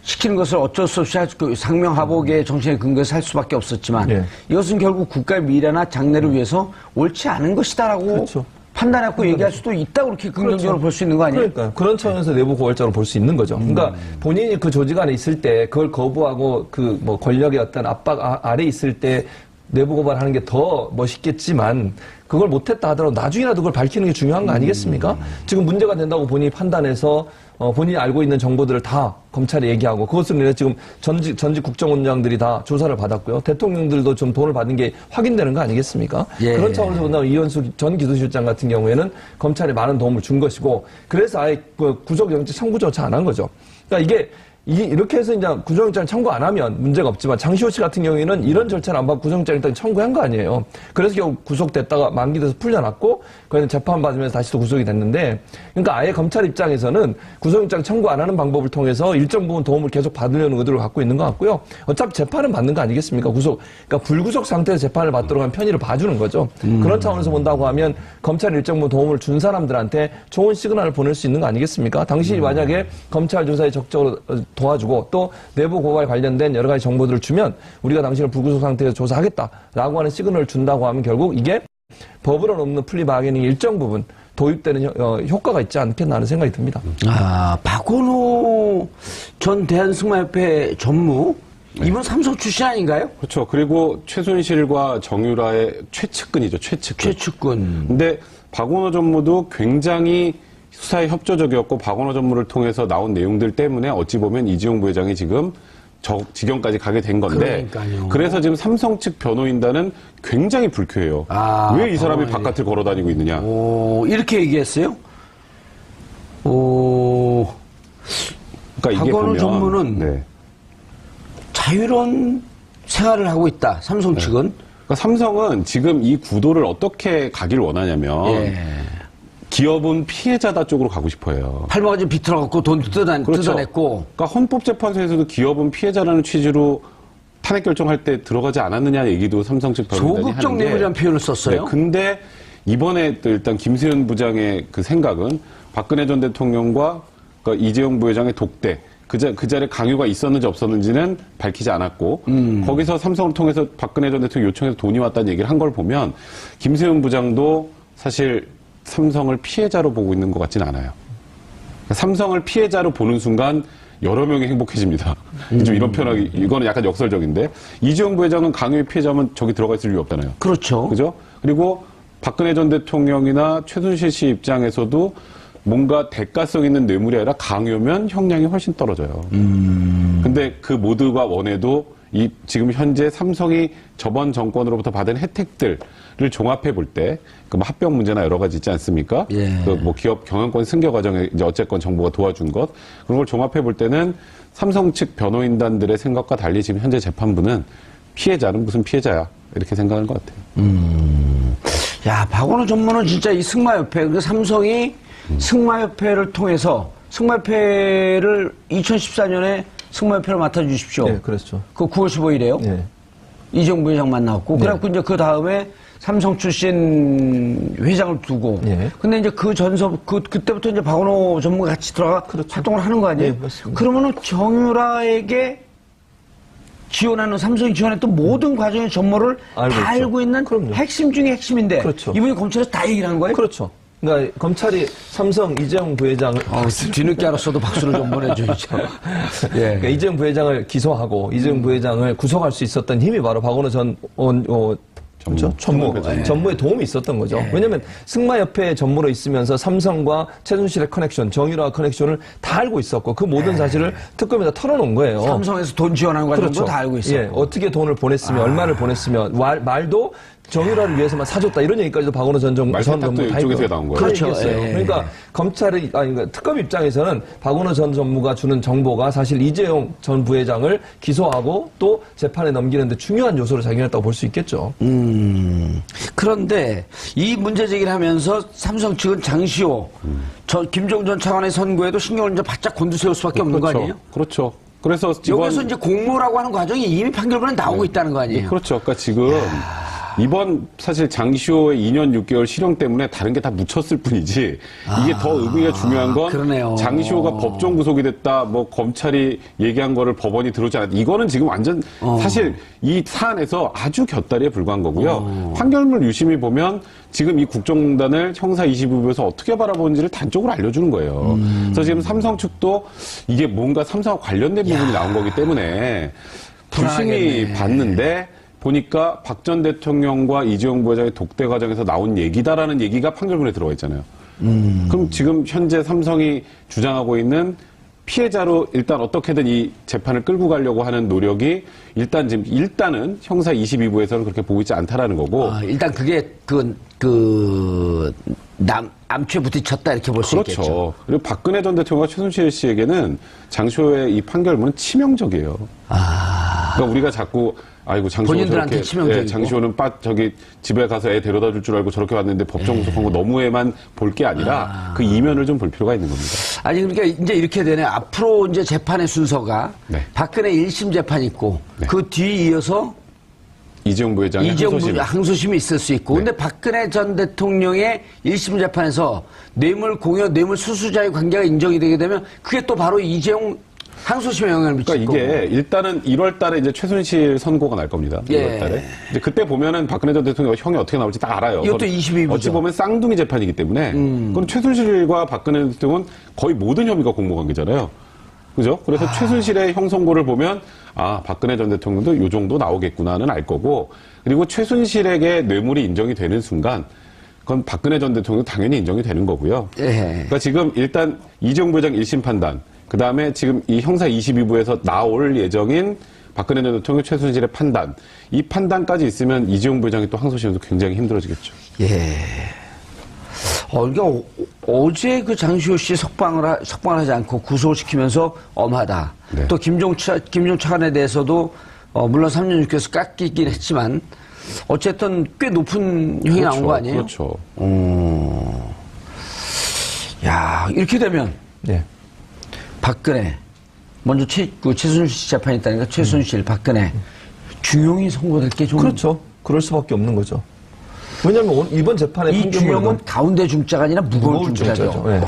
시키는 것을 어쩔 수 없이 상명하복의 정신에 근거해서 할 수밖에 없었지만
예.
이것은 결국 국가의 미래나 장래를 위해서 옳지 않은 것이다라고
그렇죠.
판단하고 얘기할 수도 있다고 그렇게 긍정적으로 볼 수 있는 거 아니에요?
그러니까 그런 차원에서 내부 고발자로 볼 수 있는 거죠. 그러니까 본인이 그 조직 안에 있을 때 그걸 거부하고 그 뭐 권력의 어떤 압박 아래 있을 때 내부 고발하는 게 더 멋있겠지만 그걸 못했다 하더라도 나중이라도 그걸 밝히는 게 중요한 거 아니겠습니까? 지금 문제가 된다고 본인이 판단해서 본인이 알고 있는 정보들을 다 검찰에 얘기하고 그것으로 인해 지금 전직 국정원장들이 다 조사를 받았고요. 대통령들도 좀 돈을 받은 게 확인되는 거 아니겠습니까?
예.
그런 차원에서 본다면 이현수 전 기조실장 같은 경우에는 검찰에 많은 도움을 준 것이고 그래서 아예 그 구속영장 청구조차 안 한 거죠. 그러니까 이렇게 해서 이제 구속영장 청구 안 하면 문제가 없지만 장시호 씨 같은 경우에는 이런 절차를 안 받고 구속영장 일단 청구한 거 아니에요. 그래서 결국 구속됐다가 만기돼서 풀려났고 그래서 재판 받으면서 다시 또 구속이 됐는데 그러니까 아예 검찰 입장에서는 구속영장 청구 안 하는 방법을 통해서 일정 부분 도움을 계속 받으려는 의도를 갖고 있는 것 같고요. 어차피 재판은 받는 거 아니겠습니까? 그러니까 불구속 상태에서 재판을 받도록 한 편의를 봐주는 거죠. 그런 차원에서 본다고 하면 검찰이 일정 부분 도움을 준 사람들한테 좋은 시그널을 보낼 수 있는 거 아니겠습니까? 당신이 만약에 검찰 조사에 적극적으로 도와주고 또 내부 고발 관련된 여러 가지 정보들을 주면 우리가 당신을 불구속 상태에서 조사하겠다라고 하는 시그널을 준다고 하면 결국 이게 법으로 없는 플리 바게닝이 일정 부분 도입되는 효과가 있지 않겠나 하는 생각이 듭니다.
박원호 전 대한승마협회 전무 이분 삼성 출신 아닌가요?
그렇죠. 그리고 최순실과 정유라의 최측근이죠. 최측근. 근데 박원호 전무도 굉장히 수사에 협조적이었고 박원호 전무를 통해서 나온 내용들 때문에 어찌 보면 이재용 부회장이 지금 저 지경까지 가게 된 건데
그러니까요.
그래서 지금 삼성 측 변호인단은 굉장히 불쾌해요. 왜 이 사람이 바깥을 걸어 다니고 있느냐.
이렇게 얘기했어요?
그러니까 이게
박원호
보면
전무는
네.
자유로운 생활을 하고 있다. 삼성 측은.
그러니까 삼성은 지금 이 구도를 어떻게 가길 원하냐면 기업은 피해자다 쪽으로 가고 싶어요.
팔목까지 비틀어갖고 돈 뜯어냈고.
그러니까 헌법재판소에서도 기업은 피해자라는 취지로 탄핵 결정할 때 들어가지 않았느냐 얘기도 삼성 측 변호인단이 하는데.
소극적 내부라는 표현을 썼어요.
네, 근데 이번에 또 일단 김수현 부장의 그 생각은 박근혜 전 대통령과 그러니까 이재용 부회장의 독대 그 자리에 강요가 있었는지 없었는지는 밝히지 않았고 거기서 삼성을 통해서 박근혜 전 대통령 요청해서 돈이 왔다는 얘기를 한 걸 보면 김세훈 부장도 사실 삼성을 피해자로 보고 있는 것 같지는 않아요. 그러니까 삼성을 피해자로 보는 순간 여러 명이 행복해집니다. 좀 이런 표현하기 이거는 약간 역설적인데 이재용 부회장은 강요의 피해자면 저기 들어가 있을 이유 없잖아요.
그렇죠.
그죠? 그리고 박근혜 전 대통령이나 최순실 씨 입장에서도 뭔가 대가성 있는 뇌물이 아니라 강요면 형량이 훨씬 떨어져요. 근데 그 모두가 원해도 지금 현재 삼성이 저번 정권으로부터 받은 혜택들을 종합해 볼 때, 그 뭐 합병 문제나 여러 가지 있지 않습니까?
예.
그 뭐 기업 경영권 승계 과정에 이제 어쨌건 정부가 도와준 것, 그런 걸 종합해 볼 때는 삼성 측 변호인단들의 생각과 달리 지금 현재 재판부는 피해자는 무슨 피해자야. 이렇게 생각하는 것 같아요.
야, 박원호 전무는 진짜 이 승마협회, 그러니까 삼성이 승마협회를 통해서 승마협회를 2014년에 승마협회를 맡아주십시오.
네, 그랬죠.
그 9월 15일에요.
네.
이재용 부회장 만나고.
네.
그래갖고 이제 그 다음에 삼성 출신 회장을 두고.
네.
근데 이제 그 그때부터 이제 박원호 전무가 같이 들어가 활동을 하는 거 아니에요?
네, 맞습니다.
그러면은 정유라에게 지원하는 삼성이 지원했던 모든 과정의 전모를
알고
다
있죠.
알고 있는
그럼요.
핵심 중에 핵심인데.
그렇죠.
이분이 검찰에서 다 얘기를 한 거예요?
그렇죠. 그러니까 검찰이 삼성 이재용 부회장을
뒤늦게 알았어도 박수를 좀 보내줘야죠. 예.
그러니까 이재용 부회장을 기소하고 이재용 부회장을 구속할 수 있었던 힘이 바로 박원호 전 전무의 도움이 있었던 거죠.
예.
왜냐하면 승마협회 전무로 있으면서 삼성과 최순실의 커넥션, 정유라 커넥션을 다 알고 있었고 그 모든 사실을 특검에다 털어놓은 거예요.
삼성에서 돈 지원하는 과정도 다 알고 있었고.
예, 어떻게 돈을 보냈으며 얼마를 보냈으며 말도 정유라를 위해서만 사줬다 이런 얘기까지도 박원호 전 정부 다
이쪽에서 나온 거예요.
그렇죠.
그렇죠. 예.
그러니까 그러니까 특검 입장에서는 박원호 전 전무가 주는 정보가 사실 이재용 전 부회장을 기소하고 또 재판에 넘기는데 중요한 요소를 작용했다고 볼 수 있겠죠.
그런데 이 문제 제기를 하면서 삼성 측은 장시호, 김종 전 차관의 선고에도 신경을 이제 바짝 곤두세울 수밖에 없는 거 아니에요?
그렇죠. 그래서
여기서 이제 공모라고 하는 과정이 이미 판결문에 나오고 있다는 거 아니에요?
그렇죠. 그러니까 지금 이번 사실 장시호의 2년 6개월 실형 때문에 다른 게 다 묻혔을 뿐이지 이게 더 의미가 중요한 건
그러네요.
장시호가 법정 구속이 됐다 뭐 검찰이 얘기한 거를 법원이 들어오지 않았다 이거는 지금 완전 사실 이 사안에서 아주 곁다리에 불과한 거고요. 판결문 유심히 보면 지금 이 국정농단을 형사 22부에서 어떻게 바라보는지를 단적으로 알려주는 거예요. 그래서 지금 삼성 측도 이게 뭔가 삼성과 관련된 부분이 나온 거기 때문에 불심히
불안하겠네.
봤는데 보니까 박 전 대통령과 이재용 부회장의 독대 과정에서 나온 얘기다라는 얘기가 판결문에 들어가 있잖아요. 그럼 지금 현재 삼성이 주장하고 있는 피해자로 일단 어떻게든 이 재판을 끌고 가려고 하는 노력이 일단은 형사 22부에서는 그렇게 보고 있지 않다라는 거고.
일단 그게 암초에 부딪혔다 이렇게 볼 수 있겠죠.
그렇죠. 그리고 박근혜 전 대통령과 최순실 씨에게는 장시호의 이 판결문은 치명적이에요. 그러니까 우리가 자꾸 아이고 장시호
본인들한테
저렇게
치명적이고.
장시호는 저기 집에 가서 애 데려다 줄 줄 알고 저렇게 왔는데 법정 구속한 거 너무에만 볼 게 아니라 그 이면을 좀 볼 필요가 있는 겁니다.
아니 그러니까 이제 이렇게 되네. 앞으로 이제 재판의 순서가
네.
박근혜 1심 재판 있고
네.
그 뒤 이어서
이재용 부회장의 항소심.
항소심이 있을 수 있고. 근데 박근혜 전 대통령의 1심 재판에서 뇌물 공여, 뇌물 수수자의 관계가 인정이 되게 되면 그게 또 바로 이재용 항소심에 영향을 미칠
그러니까
거고.
이게 일단은 1월 달에 이제 최순실 선고가 날 겁니다.
예.
1월 달에. 이제 그때 보면은 박근혜 전 대통령 형이 어떻게 나올지 딱 알아요.
이것도 22부죠.
어찌 보면 쌍둥이 재판이기 때문에. 그럼 최순실과 박근혜 전 대통령은 거의 모든 혐의가 공모관계잖아요. 그죠? 그래서 최순실의 형 선고를 보면 박근혜 전 대통령도 요 정도 나오겠구나는 알 거고 그리고 최순실에게 뇌물이 인정이 되는 순간 그건 박근혜 전 대통령 당연히 인정이 되는 거고요.
예.
그러니까 지금 일단 이재용 부회장 1심 판단 그 다음에 지금 이 형사 22부에서 나올 예정인 박근혜 전 대통령 최순실의 판단 이 판단까지 있으면 이재용 부회장이 또 항소심에서 굉장히 힘들어지겠죠.
예. 그러니까 어제 그 장시호 씨 석방을 하지 않고 구속을 시키면서 엄하다.
네.
또 김종 차관에 대해서도 물론 3년 6개월에서 깎이긴 했지만 어쨌든 꽤 높은 형이 나온 거 아니에요?
그렇죠.
야 이렇게 되면
네.
박근혜 먼저 최순실 씨 재판이 있다니까 최순실, 박근혜 중형이 선고될 게 좀
그렇죠. 그럴 수밖에 없는 거죠. 왜냐하면 이번 재판의
이 중형은 가운데 중자가 아니라 무거운 중자죠.
네.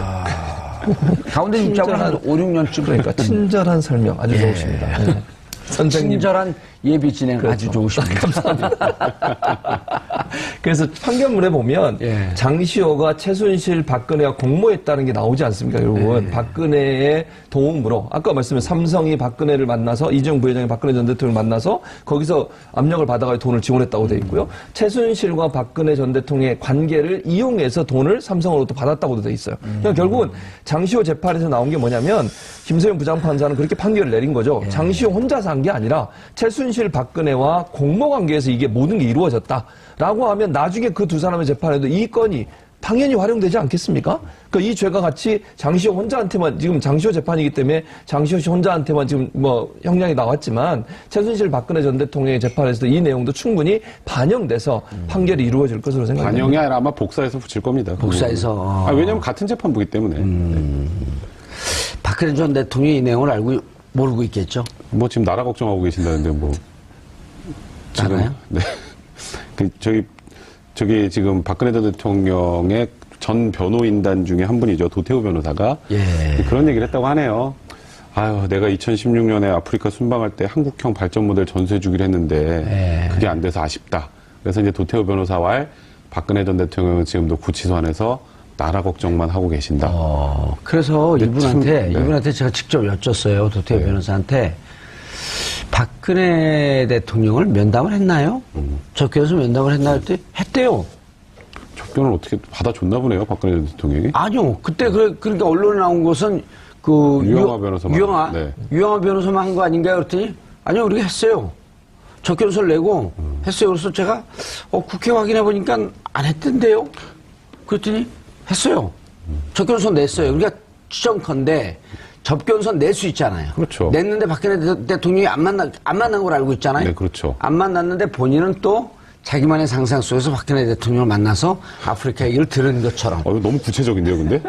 가운데 입장을 한 5, 6년쯤.
그러니까 친절한 설명 아주 좋으십니다. 네. 선생님.
친절한 예비 진행 아주 좋으십니다.
감사합니다. 그래서 판결문에 보면
예.
장시호가 최순실, 박근혜와 공모했다는 게 나오지 않습니까, 여러분? 박근혜의 도움으로 아까 말씀드린 삼성이 박근혜를 만나서 이재용 부회장이 박근혜 전 대통령을 만나서 거기서 압력을 받아가지고 돈을 지원했다고 돼 있고요. 최순실과 박근혜 전 대통령의 관계를 이용해서 돈을 삼성으로부터 받았다고도 돼 있어요. 그러니까 결국은 장시호 재판에서 나온 게 뭐냐면 김세용 부장판사는 그렇게 판결을 내린 거죠. 장시호 혼자서 한 게 아니라 최순실, 박근혜와 공모 관계에서 이게 모든 게 이루어졌다라고 하면 나중에 그 두 사람의 재판에도 이 건이 당연히 활용되지 않겠습니까? 그러니까 이 죄가 같이 장시호 혼자한테만 지금 장시호 재판이기 때문에 장시호 씨 혼자한테만 지금 뭐 형량이 나왔지만 최순실, 박근혜 전 대통령의 재판에서도 이 내용도 충분히 반영돼서 판결이 이루어질 것으로 생각합니다.
반영이 아니라 아마 복사해서 붙일 겁니다.
복사해서.
왜냐하면 같은 재판부기 때문에.
박근혜 전 대통령이 이 내용을 모르고 있겠죠.
뭐 지금 나라 걱정하고 계신다는데 뭐 지금
나라요?
네. 저기 지금 박근혜 전 대통령의 전 변호인단 중에 한 분이죠. 도태우 변호사가 그런 얘기를 했다고 하네요. 아유, 내가 2016년에 아프리카 순방할 때 한국형 발전 모델 전수해 주기로 했는데 그게 안 돼서 아쉽다. 그래서 이제 도태우 변호사와 박근혜 전 대통령은 지금도 구치소 안에서 나라 걱정만 하고 계신다.
그래서 이분한테
네.
제가 직접 여쭸어요. 도태우 변호사한테. 박근혜 대통령을 면담을 했나요? 접견에서 면담을 했나요? 했더니 했대요.
접견을 어떻게 받아줬나 보네요. 박근혜 전 대통령이.
아니요. 그때 그러니까 언론에 나온 것은 그
유영하 변호사만.
유영하 변호사만 한 거 아닌가요? 그랬더니 아니요. 우리가 했어요. 접견서를 내고 했어요. 그래서 제가 국회 확인해 보니까 안 했던데요. 그랬더니 했어요. 접견서 냈어요. 그러니까 추정컨대 접견서 낼 수 있잖아요.
그렇죠.
냈는데 박근혜 대통령이 안 만난 걸 알고 있잖아요.
네, 그렇죠.
안 만났는데 본인은 또 자기만의 상상 속에서 박근혜 대통령을 만나서 아프리카 얘기를 들은 것처럼.
이거 너무 구체적인데요, 근데?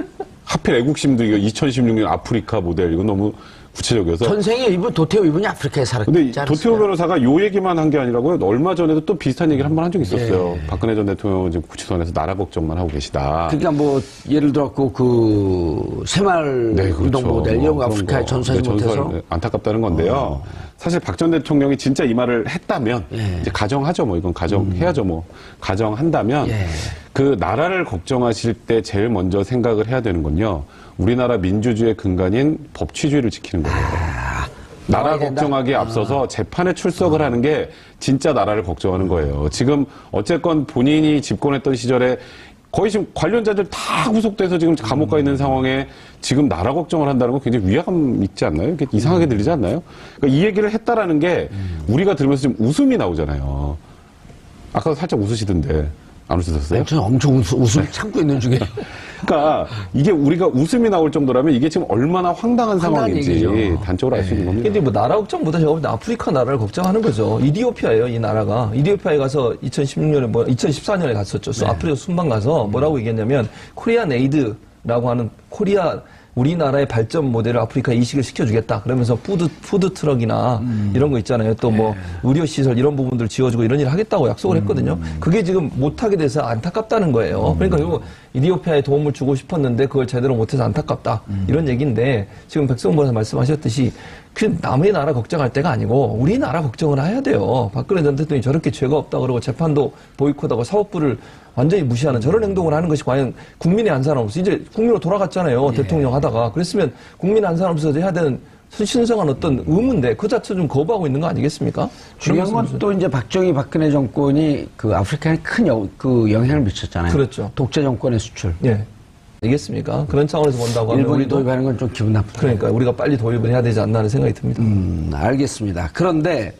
하필 애국심도 이거 2016년 아프리카 모델, 이거 너무 구체적이어서.
전생에 도태우 이분이 아프리카에 살았지
근데
않았어요?
도태우 변호사가 요 얘기만 한 게 아니라고요. 얼마 전에도 또 비슷한 얘기를 한 번 한 적이 있었어요. 박근혜 전 대통령은 지금 구치소 안에서 나라 걱정만 하고 계시다.
그러니까 뭐 예를 들었고 그 새마을 운동 모델 이런 거 아프리카에 전수하지 못해서
안타깝다는 건데요. 사실 박 전 대통령이 진짜 이 말을 했다면 이제 가정하죠. 뭐 이건 가정해야죠. 뭐 가정한다면 그 나라를 걱정하실 때 제일 먼저 생각을 해야 되는 건요. 우리나라 민주주의의 근간인 법치주의를 지키는 거예요. 나라 걱정하기에 앞서서 재판에 출석을 하는 게 진짜 나라를 걱정하는 거예요. 지금 어쨌건 본인이 집권했던 시절에 거의 지금 관련자들 다 구속돼서 지금 감옥 가 있는 상황에 지금 나라 걱정을 한다는 건 굉장히 위화감 있지 않나요? 이렇게 이상하게 들리지 않나요? 그러니까 이 얘기를 했다라는 게 우리가 들으면서 좀 웃음이 나오잖아요. 아까도 살짝 웃으시던데 안 웃으셨어요?
저는 엄청 웃음 참고 있는 중에.
그러니까 이게 우리가 웃음이 나올 정도라면 이게 지금 얼마나 황당한 상황인지
얘기죠.
단적으로 알 수 있는 겁니다.
근데 뭐 나라 걱정보다 제가 볼 때 아프리카 나라를 걱정하는 거죠. 이디오피아예요, 이 나라가. 이디오피아에 가서 2016년에 2014년에 갔었죠. 아프리카 순방 가서 뭐라고 얘기했냐면 코리안 에이드라고 하는 우리나라의 발전 모델을 아프리카에 이식을 시켜주겠다. 그러면서 푸드 트럭이나 이런 거 있잖아요. 또 뭐 의료 시설 이런 부분들 지어주고 이런 일을 하겠다고 약속을 했거든요. 그게 지금 못하게 돼서 안타깝다는 거예요. 그러니까 결국 이디오피아에 도움을 주고 싶었는데 그걸 제대로 못해서 안타깝다. 이런 얘기인데 지금 백성원 변호사 말씀하셨듯이 그 남의 나라 걱정할 때가 아니고 우리나라 걱정을 해야 돼요. 박근혜 전 대통령이 저렇게 죄가 없다 그러고 재판도 보이콧하고 사법부를 완전히 무시하는 저런 행동을 하는 것이 과연 국민의 한 사람 없어. 이제 국민으로 돌아갔잖아요. 대통령 하다가. 그랬으면 국민 한 사람 없어서 해야 되는 신성한 어떤 의무인데 그 자체 좀 거부하고 있는 거 아니겠습니까?
중요한 건 또 이제 박정희 정권이 그 아프리카에 큰 영향을 미쳤잖아요.
그렇죠.
독재 정권의 수출.
예. 알겠습니까? 그런 차원에서 본다고 하면
일본이
우리도
도입하는 건 좀 기분 나쁘다.
그러니까 우리가 빨리 도입을 해야 되지 않나 하는 생각이 듭니다.
알겠습니다. 그런데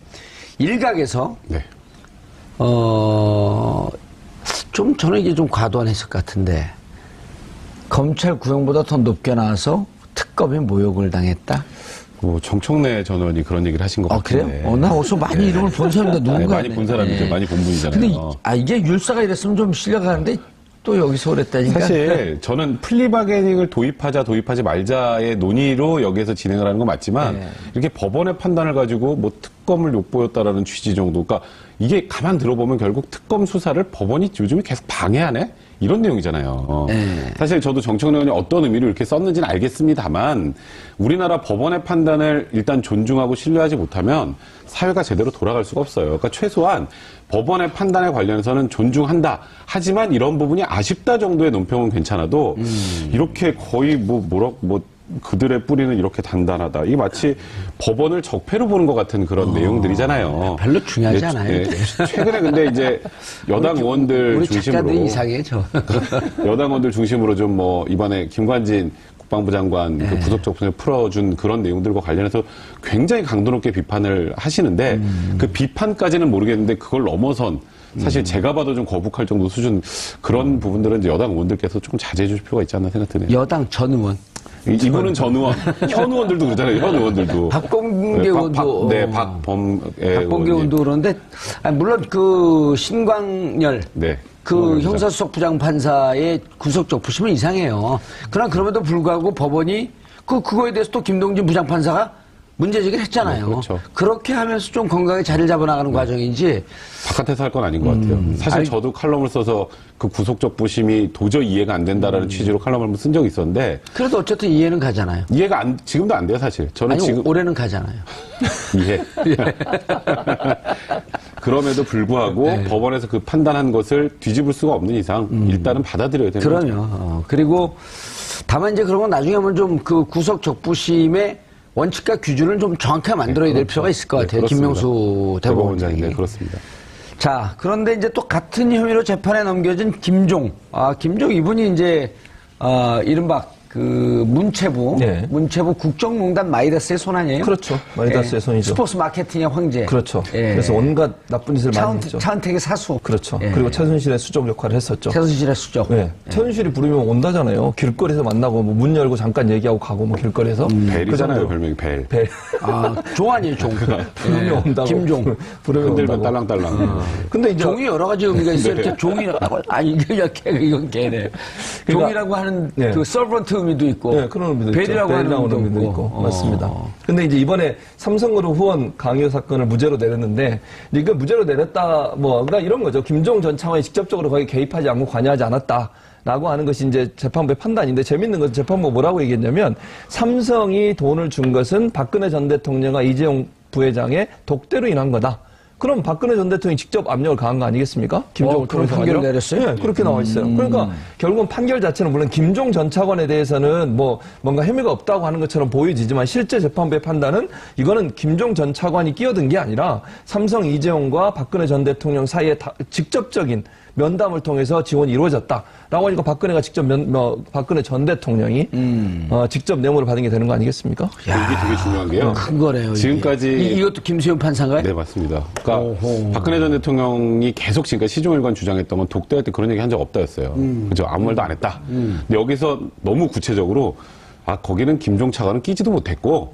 일각에서
네.
좀 저는 이게 좀 과도한 해석 같은데 검찰 구형보다 더 높게 나와서 특검에 모욕을 당했다.
뭐 정청래 전 의원이 그런 얘기를 하신 것
그래요?
같은데.
나 어디서 많이 이름을 본 사람인데 누군가.
많이 본 사람이죠. 많이 본 분이잖아요.
근데 이게 율사가 이랬으면 좀 실려가는데 또 여기서 그랬다니까.
사실 저는 플리바게닝을 도입하지 말자의 논의로 여기에서 진행을 하는 건 맞지만 이렇게 법원의 판단을 가지고 뭐 특검을 욕보였다라는 취지 정도. 그러니까 이게 가만 들어보면 결국 특검 수사를 법원이 요즘에 계속 방해하네? 이런 내용이잖아요.
네.
사실 저도 정청래 의원이 어떤 의미로 이렇게 썼는지는 알겠습니다만 우리나라 법원의 판단을 일단 존중하고 신뢰하지 못하면 사회가 제대로 돌아갈 수가 없어요. 그러니까 최소한 법원의 판단에 관련해서는 존중한다. 하지만 이런 부분이 아쉽다 정도의 논평은 괜찮아도 이렇게 거의 그들의 뿌리는 이렇게 단단하다. 이게 마치 법원을 적폐로 보는 것 같은 그런 내용들이잖아요.
별로 중요하지 않아요.
최근에 근데 이제 여당 의원들
우리
중심으로
작가들이 이상해 저.
여당 의원들 중심으로 좀 이번에 김관진 국방부 장관 그 구속적분을 풀어준 그런 내용들과 관련해서 굉장히 강도 높게 비판을 하시는데 그 비판까지는 모르겠는데 그걸 넘어선 사실 제가 봐도 좀 거북할 정도 수준 그런 부분들은 이제 여당 의원들께서 조금 자제해 주실 필요가 있지 않나 생각 드네요.
여당 전 의원.
이분은 전 의원, 현 의원들도 그러잖아요. 현 의원들도.
박범계 의원도.
박범계
의원도 그런데, 물론 그 신광열.
네.
그 형사수석 부장판사의 구속적 부심은 이상해요. 그러나 그럼에도 불구하고 법원이 그거에 대해서 또 김동진 부장판사가 문제제기를 했잖아요.
네, 그렇죠.
그렇게 하면서 좀 건강하게 자리를 잡아나가는 과정인지.
바깥에서 할 건 아닌 것 같아요. 사실 저도 칼럼을 써서 그 구속적 부심이 도저히 이해가 안 된다라는 취지로 칼럼을 한번 쓴 적이 있었는데.
그래도 어쨌든 이해는 가잖아요.
이해가 지금도 안 돼요, 사실. 저는
아니,
지금.
올해는 가잖아요.
이해. 그럼에도 불구하고
네.
법원에서 그 판단한 것을 뒤집을 수가 없는 이상 일단은 받아들여야 되는 거죠.
그럼요. 그리고 다만 이제 그런 건 나중에 한번 좀 그 구속 적부심의 원칙과 기준을 좀 정확하게 만들어야 될 필요가 있을 것 같아요. 김명수 대법원장이.
네, 그렇습니다.
자, 그런데 이제 또 같은 혐의로 재판에 넘겨진 김종. 김종 이분이 이제, 이른바 문체부.
네.
문체부 국정농단 마이다스의 손 아니에요?
그렇죠. 마이다스의 손이죠.
스포츠 마케팅의 황제.
그렇죠.
예.
그래서 온갖 나쁜 짓을 많이 했죠.
차은택의 사수.
그렇죠.
예.
그리고 최순실의 수적 역할을 했었죠.
최순실의 수적.
네. 최순실이 부르면 온다잖아요. 길거리에서 만나고 문 열고 잠깐 얘기하고 가고 길거리에서.
벨이잖아요, 별명이 벨.
벨.
종 아니에요, 종.
부르면 온다고.
김종.
부르면
흔들면
온다고.
딸랑딸랑.
근데 이제
종이 여러 가지 의미가 있어요.
네.
이렇게 종이라고, 이건 개네. 종이라고 하는
네.
그 서번트 의미도 있고.
네, 그런 의미도 있죠.
벨이라고 하는 의미도 있고.
맞습니다. 근데 이제 이번에 삼성그룹 후원 강요 사건을 무죄로 내렸는데, 이거 무죄로 내렸다, 그러니까 이런 거죠. 김종 전 차관이 직접적으로 거기 개입하지 않고 관여하지 않았다. 라고 하는 것이 이제 재판부의 판단인데, 재밌는 것은 재판부가 뭐라고 얘기했냐면, 삼성이 돈을 준 것은 박근혜 전 대통령과 이재용 부회장의 독대로 인한 거다. 그럼 박근혜 전 대통령이 직접 압력을 가한 거 아니겠습니까? 김종을
그런
통해서
판결을
말이죠.
내렸어요?
네, 그렇게 나와 있어요. 그러니까 결국은 판결 자체는 물론 김종 전 차관에 대해서는 뭔가 혐의가 없다고 하는 것처럼 보여지지만 실제 재판부의 판단은 이거는 김종 전 차관이 끼어든 게 아니라 삼성 이재용과 박근혜 전 대통령 사이에 직접적인 면담을 통해서 지원이 이루어졌다라고 하니까 박근혜가 직접 박근혜 전 대통령이 직접 뇌물을 받은 게 되는 거 아니겠습니까?
이게 되게 중요한 게요.
큰 거네요. 이게.
지금까지
이것도 김수현 판사인가요?
네, 맞습니다. 그러니까 박근혜 전 대통령이 계속 지금까지 시종일관 주장했던 건 독대할 때 그런 얘기 한 적 없다였어요. 그죠? 아무 말도 안 했다. 근데 여기서 너무 구체적으로 거기는 김종 차관은 끼지도 못했고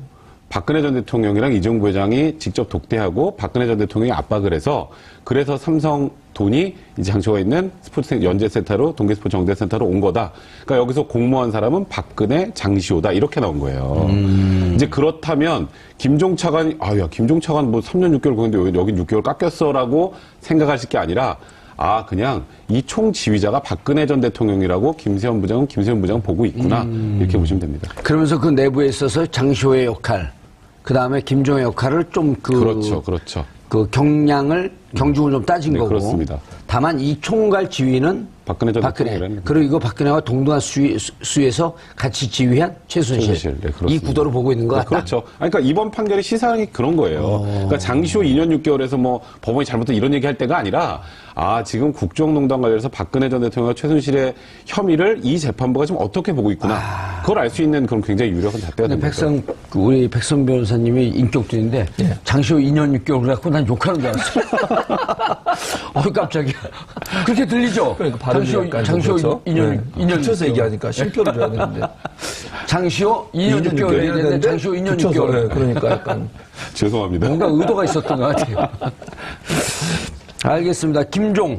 박근혜 전 대통령이랑 이재용 부회장이 직접 독대하고 박근혜 전 대통령이 압박을 해서 그래서 삼성 돈이 이제 장소가 있는 스포츠 연재센터로 동계스포츠 정대센터로 온 거다. 그러니까 여기서 공모한 사람은 박근혜, 장시호다 이렇게 나온 거예요. 이제 그렇다면 김종 차관이 김종 차관 3년 6개월 거는데 여긴 6개월 깎였어라고 생각하실 게 아니라 그냥 이 총지휘자가 박근혜 전 대통령이라고 김세현 부장은 보고 있구나 이렇게 보시면 됩니다.
그러면서 그 내부에 있어서 장시호의 역할, 그 다음에 김종의 역할을 좀
그렇죠.
그 경중을 좀 따진 거고.
그렇습니다.
다만 이 총괄 지휘는
박근혜 전 대통령이라는
그리고 이거 박근혜와 동등한 수에서 같이 지휘한 최순실.
네,
이 구도로 보고 있는 것 같다.
그렇죠. 그러니까 이번 판결의 시사항이 그런 거예요. 그러니까 장시호 2년 6개월에서 법원이 잘못된 이런 얘기할 때가 아니라 지금 국정농단 관련해서 박근혜 전 대통령과 최순실의 혐의를 이 재판부가 지금 어떻게 보고 있구나. 그걸 알 수 있는 그런 굉장히 유력한 잣대가 됩니다.
우리 백선 변호사님이 인격들인데 장시호 2년 6개월 그래갖고 난 욕하는 줄 알았어. 깜짝이야. 그렇게 들리죠?
그러니까 발음이
장시호
그렇죠?
2년
붙여서 얘기하니까 쉼표를 줘야 되는데.
장시호 2년 6개월 얘기했는데 장시호 2년 6개월.
네, 그러니까 약간.
죄송합니다.
뭔가 의도가 있었던 것 같아요. 알겠습니다. 김종.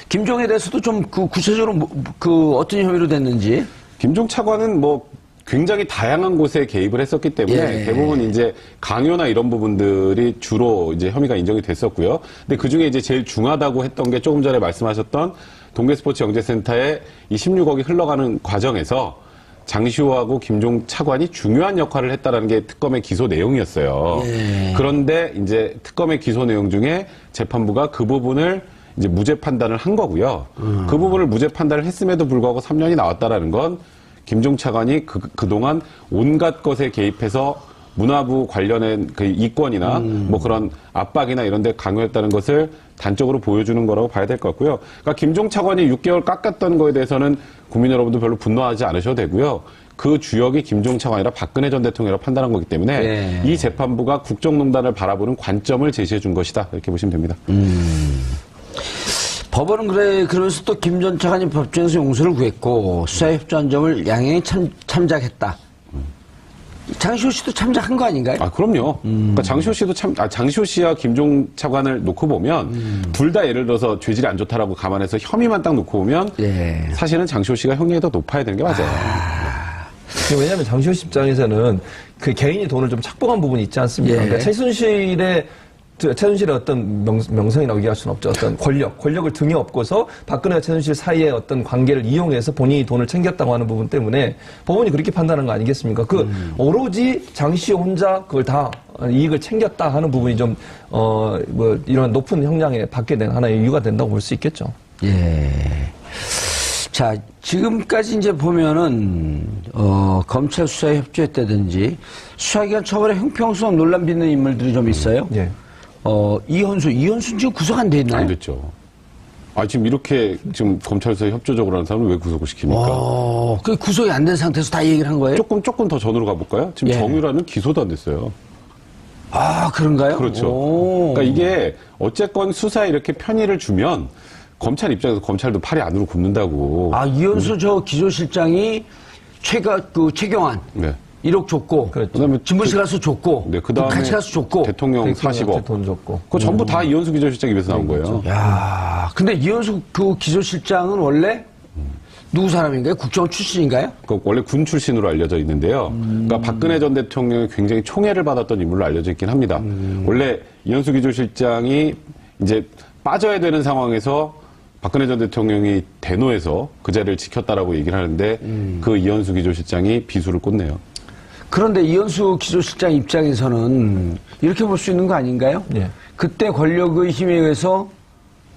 김종에 대해서도 좀 구체적으로 어떤 혐의로 됐는지.
김종 차관은 굉장히 다양한 곳에 개입을 했었기 때문에
예.
대부분 이제 강요나 이런 부분들이 주로 이제 혐의가 인정이 됐었고요. 근데 그 중에 이제 제일 중하다고 했던 게 조금 전에 말씀하셨던 동계스포츠 영재센터에 이 16억이 흘러가는 과정에서 장시호하고 김종 차관이 중요한 역할을 했다라는 게 특검의 기소 내용이었어요.
예.
그런데 이제 특검의 기소 내용 중에 재판부가 그 부분을 이제 무죄 판단을 한 거고요. 그 부분을 무죄 판단을 했음에도 불구하고 3년이 나왔다라는 건 김종 차관이 그동안 온갖 것에 개입해서 문화부 관련된 그 이권이나 뭐 그런 압박이나 이런 데 강요했다는 것을 단적으로 보여주는 거라고 봐야 될 것 같고요. 그러니까 김종 차관이 6개월 깎았던 거에 대해서는 국민 여러분도 별로 분노하지 않으셔도 되고요. 그 주역이 김종 차관이라 박근혜 전 대통령이라고 판단한 거기 때문에
네.
이 재판부가 국정농단을 바라보는 관점을 제시해 준 것이다. 이렇게 보시면 됩니다.
법원은 그러면서 또 김 전 차관이 법정에서 용서를 구했고 수사협조안점을 양형에 참작했다. 장시호 씨도 참작한 거 아닌가요?
아, 그럼요. 그러니까 장시호 씨도 장시호 씨와 김종 차관을 놓고 보면 둘 다 예를 들어서 죄질이 안 좋다라고 감안해서 혐의만 딱 놓고 보면
예.
사실은 장시호 씨가 형량이 더 높아야 되는 게 맞아요.
왜냐하면 장시호 씨 입장에서는 그 개인이 돈을 좀 착복한 부분이 있지 않습니까?
예.
그러니까 최순실의 어떤 명성이라고 얘기할 수는 없죠. 어떤 권력을 등에 업고서 박근혜와 최순실 사이의 어떤 관계를 이용해서 본인이 돈을 챙겼다고 하는 부분 때문에 법원이 그렇게 판단한 거 아니겠습니까? 오로지 장시호 혼자 그걸 다 이익을 챙겼다 하는 부분이 좀, 이런 높은 형량에 받게 된 하나의 이유가 된다고 볼 수 있겠죠.
예. 자, 지금까지 이제 보면은, 검찰 수사에 협조했다든지, 수사기관 처벌에 형평성 논란 빚는 인물들이 좀 있어요.
예.
이현수 지금 구속 안 돼 있나요?
안 됐죠. 아, 지금 이렇게 지금 검찰에서 협조적으로 하는 사람을 왜 구속을 시킵니까?
그 구속이 안 된 상태에서 다 얘기를 한 거예요?
조금 더 전으로 가볼까요? 지금
예.
정유라는 기소도 안 됐어요.
아, 그런가요?
그렇죠. 그러니까 이게 어쨌건 수사에 이렇게 편의를 주면 검찰 입장에서 검찰도 팔이 안으로 굽는다고.
아, 이현수 저 기조실장이 최경환.
네.
1억 줬고.
그렇죠.
그다음에
진보실 가서 줬고.
네, 그다음에
같이 가서 줬고.
대통령 40억.
돈 줬고.
그거 전부 다 이현수 기조실장 입에서 나온 거예요.
야, 근데 이현수 그 기조실장은 원래 누구 사람인가요? 국정원 출신인가요?
그 원래 군 출신으로 알려져 있는데요. 그러니까 박근혜 전 대통령이 굉장히 총애를 받았던 인물로 알려져 있긴 합니다. 원래 이현수 기조실장이 이제 빠져야 되는 상황에서 박근혜 전 대통령이 대노해서 그 자리를 지켰다라고 얘기를 하는데 그 이현수 기조실장이 비수를 꽂네요.
그런데 이현수 기조실장 입장에서는 이렇게 볼 수 있는 거 아닌가요?
예.
그때 권력의 힘에 의해서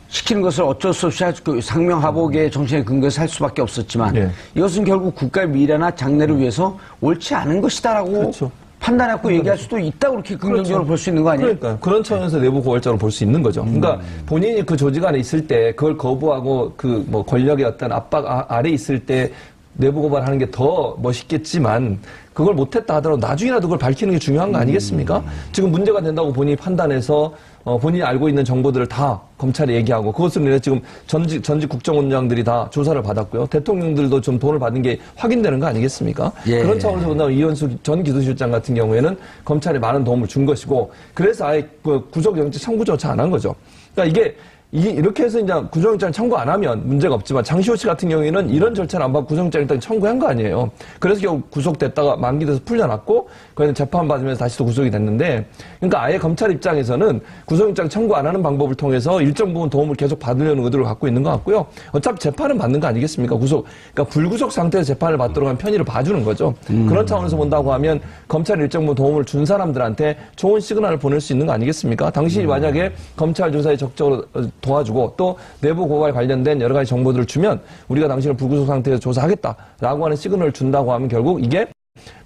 시키는 것을 어쩔 수 없이 상명하복의 정신에 근거해서 할 수밖에 없었지만
예.
이것은 결국 국가의 미래나 장래를 위해서 옳지 않은 것이다라고
그렇죠.
판단하고 얘기할 수도 있다고 그렇게 긍정적으로 볼 수 있는 거 아니에요?
그러니까 그런 차원에서 내부 고발자로 볼 수 있는 거죠. 그러니까 본인이 그 조직 안에 있을 때 그걸 거부하고 그 뭐 권력의 어떤 압박 아래 있을 때 내부 고발하는 게 더 멋있겠지만 그걸 못했다 하더라도 나중이라도 그걸 밝히는 게 중요한 거 아니겠습니까? 지금 문제가 된다고 본인이 판단해서 본인이 알고 있는 정보들을 다 검찰에 얘기하고 그것으로 인해 지금 전직 국정원장들이 다 조사를 받았고요. 대통령들도 좀 돈을 받은 게 확인되는 거 아니겠습니까?
예.
그런 차원에서 본다면 이현수 전 기도실장 같은 경우에는 검찰에 많은 도움을 준 것이고 그래서 아예 그 구속영장 청구조차 안 한 거죠. 그러니까 이렇게 해서 이제 구속영장 청구 안 하면 문제가 없지만 장시호 씨 같은 경우에는 이런 절차를 안 받고 구속영장 일단 청구한 거 아니에요. 그래서 결국 구속됐다가 만기돼서 풀려났고 그래서 재판 받으면서 다시 또 구속이 됐는데 그러니까 아예 검찰 입장에서는 구속영장 청구 안 하는 방법을 통해서 일정 부분 도움을 계속 받으려는 의도를 갖고 있는 것 같고요. 어차피 재판은 받는 거 아니겠습니까? 그러니까 불구속 상태에서 재판을 받도록 한 편의를 봐주는 거죠. 그런 차원에서 본다고 하면 검찰 일정 부분 도움을 준 사람들한테 좋은 시그널을 보낼 수 있는 거 아니겠습니까? 당시 만약에 검찰 조사에 적극적으로 도와주고 또 내부 고발 관련된 여러 가지 정보들을 주면 우리가 당신을 불구속 상태에서 조사하겠다라고 하는 시그널을 준다고 하면 결국 이게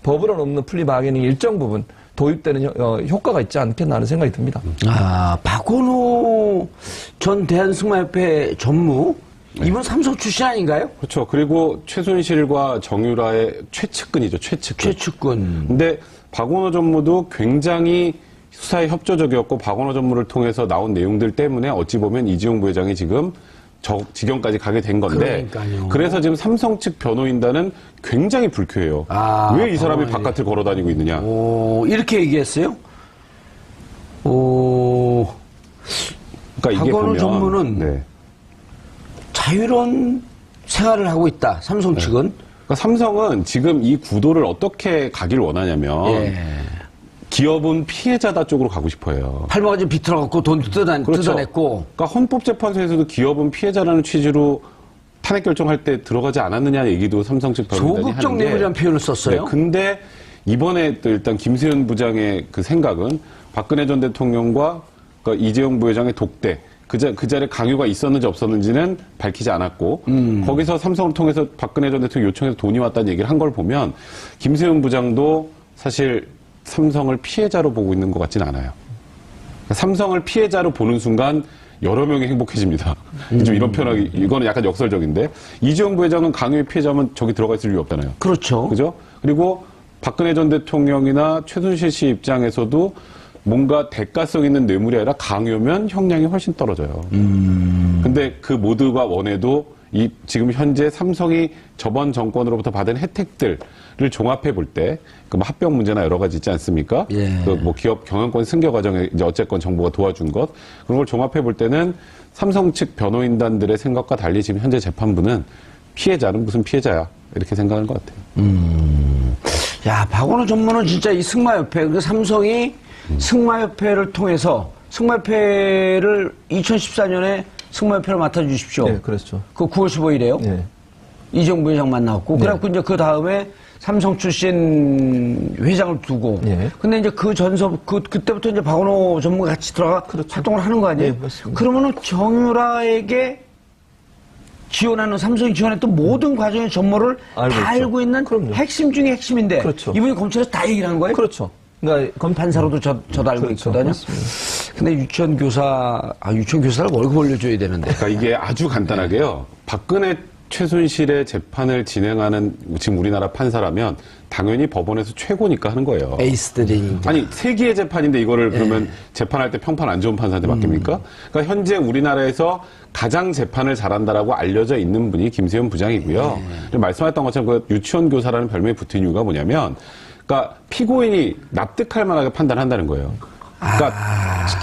법으로는 없는 플리 바게닝 일정 부분 도입되는 효과가 있지 않겠나 하는 생각이 듭니다.
아, 박원호 전 대한승마협회 전무 이분 삼성 출신 아닌가요?
그렇죠. 그리고 최순실과 정유라의 최측근이죠.
최측근.
근데 박원호 전무도 굉장히 수사에 협조적이었고 박원호 전무를 통해서 나온 내용들 때문에 어찌 보면 이지용 부회장이 지금 저 지경까지 가게 된 건데
그러니까요.
그래서 지금 삼성 측 변호인단은 굉장히 불쾌해요.
아,
왜 이 사람이
박원호이.
바깥을 걸어 다니고 있느냐.
이렇게 얘기했어요?
그러니까 이게
박원호
보면
전무는
네.
자유로운 생활을 하고 있다. 삼성 측은.
그러니까 삼성은 지금 이 구도를 어떻게 가길 원하냐면
예.
기업은 피해자다 쪽으로 가고 싶어요.
팔목을 비틀어갖고 돈 뜯어냈고.
그러니까 헌법재판소에서도 기업은 피해자라는 취지로 탄핵 결정할 때 들어가지 않았느냐 얘기도 삼성 측 변호인단이 하는데
소극적 뇌물이라는 표현을 썼어요.
네, 근데 이번에 또 일단 김세현 부장의 그 생각은 박근혜 전 대통령과 그러니까 이재용 부회장의 독대 그 자리에 강요가 있었는지 없었는지는 밝히지 않았고 거기서 삼성을 통해서 박근혜 전 대통령 요청해서 돈이 왔다는 얘기를 한 걸 보면 김세현 부장도 사실 삼성을 피해자로 보고 있는 것 같지는 않아요. 그러니까 삼성을 피해자로 보는 순간 여러 명이 행복해집니다. 좀 이런 표현하기 이거는 약간 역설적인데 이재용 부회장은 강요의 피해자면 저기 들어가 있을 이유 없잖아요.
그렇죠.
그죠? 그리고 박근혜 전 대통령이나 최순실 씨 입장에서도 뭔가 대가성 있는 뇌물이 아니라 강요면 형량이 훨씬 떨어져요. 근데 그 모두가 원해도 이 지금 현재 삼성이 저번 정권으로부터 받은 혜택들을 종합해 볼 때 그 합병 문제나 여러 가지 있지 않습니까?
예.
그 뭐 기업 경영권 승계 과정에 이제 어쨌건 정부가 도와준 것 그런 걸 종합해 볼 때는 삼성 측 변호인단들의 생각과 달리 지금 현재 재판부는 피해자는 무슨 피해자야 이렇게 생각하는 것 같아요.
야, 박원호 전문은 진짜 이 승마협회, 그 삼성이 승마협회를 통해서 승마협회를 2014년에 승마협회를 맡아주십시오.
네, 그렇죠.
그 9월 15일에요.
예.
이재용 부회장 만나고. 그래갖고 이제 그 다음에 삼성 출신 회장을 두고.
예.
근데 이제 그 그때부터 이제 박원호 전문가 같이 들어가 활동을 하는 거 아니에요?
네, 맞습니다.
그러면은 정유라에게 지원하는 삼성이 지원했던 모든 과정의 전모를
알고
다
있죠.
알고 있는
그럼요.
핵심 중에 핵심인데
그렇죠.
이분이 검찰에서 다 얘기를 한 거예요?
그렇죠. 그러니까
판사로도 저도 알고
그렇죠.
있거든요.
맞습니다.
근데 유치원 교사를 월급 올려줘야 되는데.
그러니까 이게 아주 간단하게요. 박근혜 최순실의 재판을 진행하는 지금 우리나라 판사라면 당연히 법원에서 최고니까 하는 거예요.
에이스들이.
아니 세기의 재판인데 이거를 그러면 재판할 때 평판 안 좋은 판사한테 맡깁니까? 그러니까 현재 우리나라에서 가장 재판을 잘한다라고 알려져 있는 분이 김세현 부장이고요. 그리고 말씀하셨던 것처럼 그 유치원 교사라는 별명이 붙은 이유가 뭐냐면, 그러니까 피고인이 납득할 만하게 판단한다는 거예요. 그러니까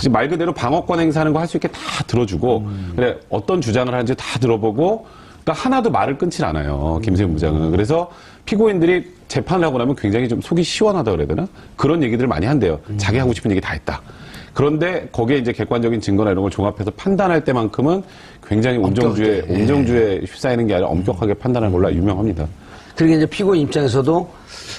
말 그대로 방어권 행사하는 거 할 수 있게 다 들어주고, 그래 어떤 주장을 하는지 다 들어보고. 그러니까 하나도 말을 끊질 않아요. 김세현 부장은. 그래서 피고인들이 재판을 하고 나면 굉장히 좀 속이 시원하다 그래야 되나? 그런 얘기들을 많이 한대요. 자기 하고 싶은 얘기 다 했다. 그런데 거기에 이제 객관적인 증거나 이런 걸 종합해서 판단할 때만큼은 굉장히 온정주에 휩싸이는 게 아니라 엄격하게 판단하는 걸로 유명합니다.
그러니까 이제 피고인 입장에서도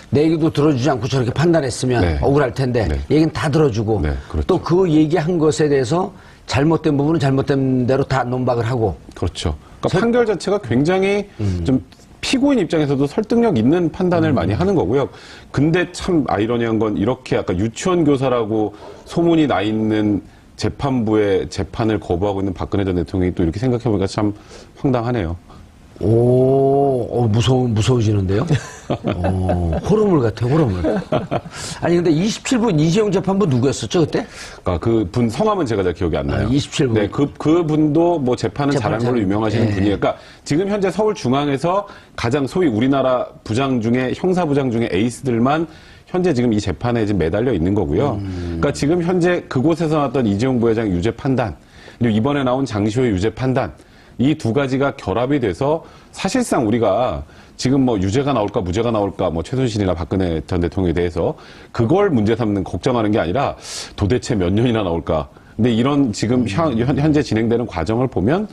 내 얘기도 들어주지 않고 저렇게 판단했으면
네.
억울할 텐데
네.
얘기는 다 들어주고
네, 그렇죠.
또 그 얘기한 것에 대해서 잘못된 부분은 잘못된 대로 다 논박을 하고.
그렇죠. 그러니까 판결 자체가 굉장히 좀 피고인 입장에서도 설득력 있는 판단을 많이 하는 거고요. 근데 참 아이러니한 건 이렇게 아까 유치원 교사라고 소문이 나 있는 재판부의 재판을 거부하고 있는 박근혜 전 대통령이 또 이렇게 생각해보니까 참 황당하네요.
무서워지는데요? 호러물 같아, 호러물. 아니, 근데 27분 이재용 재판부 누구였었죠, 그때?
그러니까 그 분 성함은 제가 잘 기억이 안 나요.
27분.
네, 그 분도 뭐 재판은 잘한 걸로 유명하시는 분이에요. 그러니까 지금 현재 서울중앙에서 가장 소위 우리나라 부장 중에 형사부장 중에 에이스들만 현재 지금 이 재판에 지금 매달려 있는 거고요. 그러니까 지금 현재 그곳에서 나왔던 이재용 부회장 유죄 판단, 그리고 이번에 나온 장시호의 유죄 판단, 이 두 가지가 결합이 돼서 사실상 우리가 지금 뭐 유죄가 나올까 무죄가 나올까 뭐 최순실이나 박근혜 전 대통령에 대해서 그걸 문제 삼는 걱정하는 게 아니라 도대체 몇 년이나 나올까. 근데 이런 지금 현재 진행되는 과정을 보면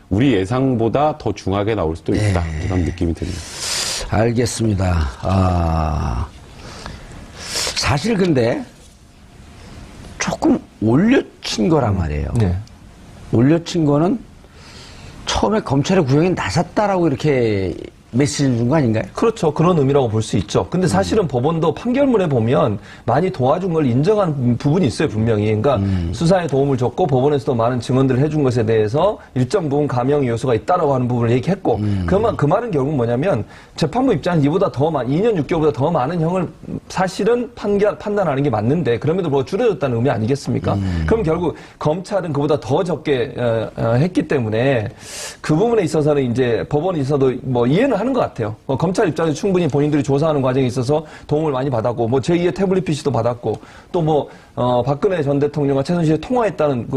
우리 예상보다 더 중하게 나올 수도 있다. 이런 느낌이 듭니다.
알겠습니다. 사실 근데 조금 올려친 거란 말이에요.
네.
올려친 거는 처음에 검찰의 구형에 나섰다라고 이렇게 메시지를 준 거 아닌가요?
그렇죠. 그런 의미라고 볼 수 있죠. 근데 사실은 법원도 판결문에 보면 많이 도와준 걸 인정하는 부분이 있어요, 분명히. 그러니까 수사에 도움을 줬고 법원에서도 많은 증언들을 해준 것에 대해서 일정 부분 감형 요소가 있다라고 하는 부분을 얘기했고 그 말은 결국 뭐냐면 재판부 입장에서 이보다 더 2년 6개월보다 더 많은 형을 사실은 판단하는 게 맞는데 그럼에도 불구하고 줄여줬다는 의미 아니겠습니까? 그럼 결국 검찰은 그보다 더 적게 했기 때문에 그 부분에 있어서는 이제 법원에 있어도 뭐 이해는 할 하는 것 같아요. 검찰 입장에서 충분히 본인들이 조사하는 과정에 있어서 도움을 많이 받았고, 뭐 제2의 태블릿 PC도 받았고, 또 박근혜 전 대통령과 최순실이 통화했다는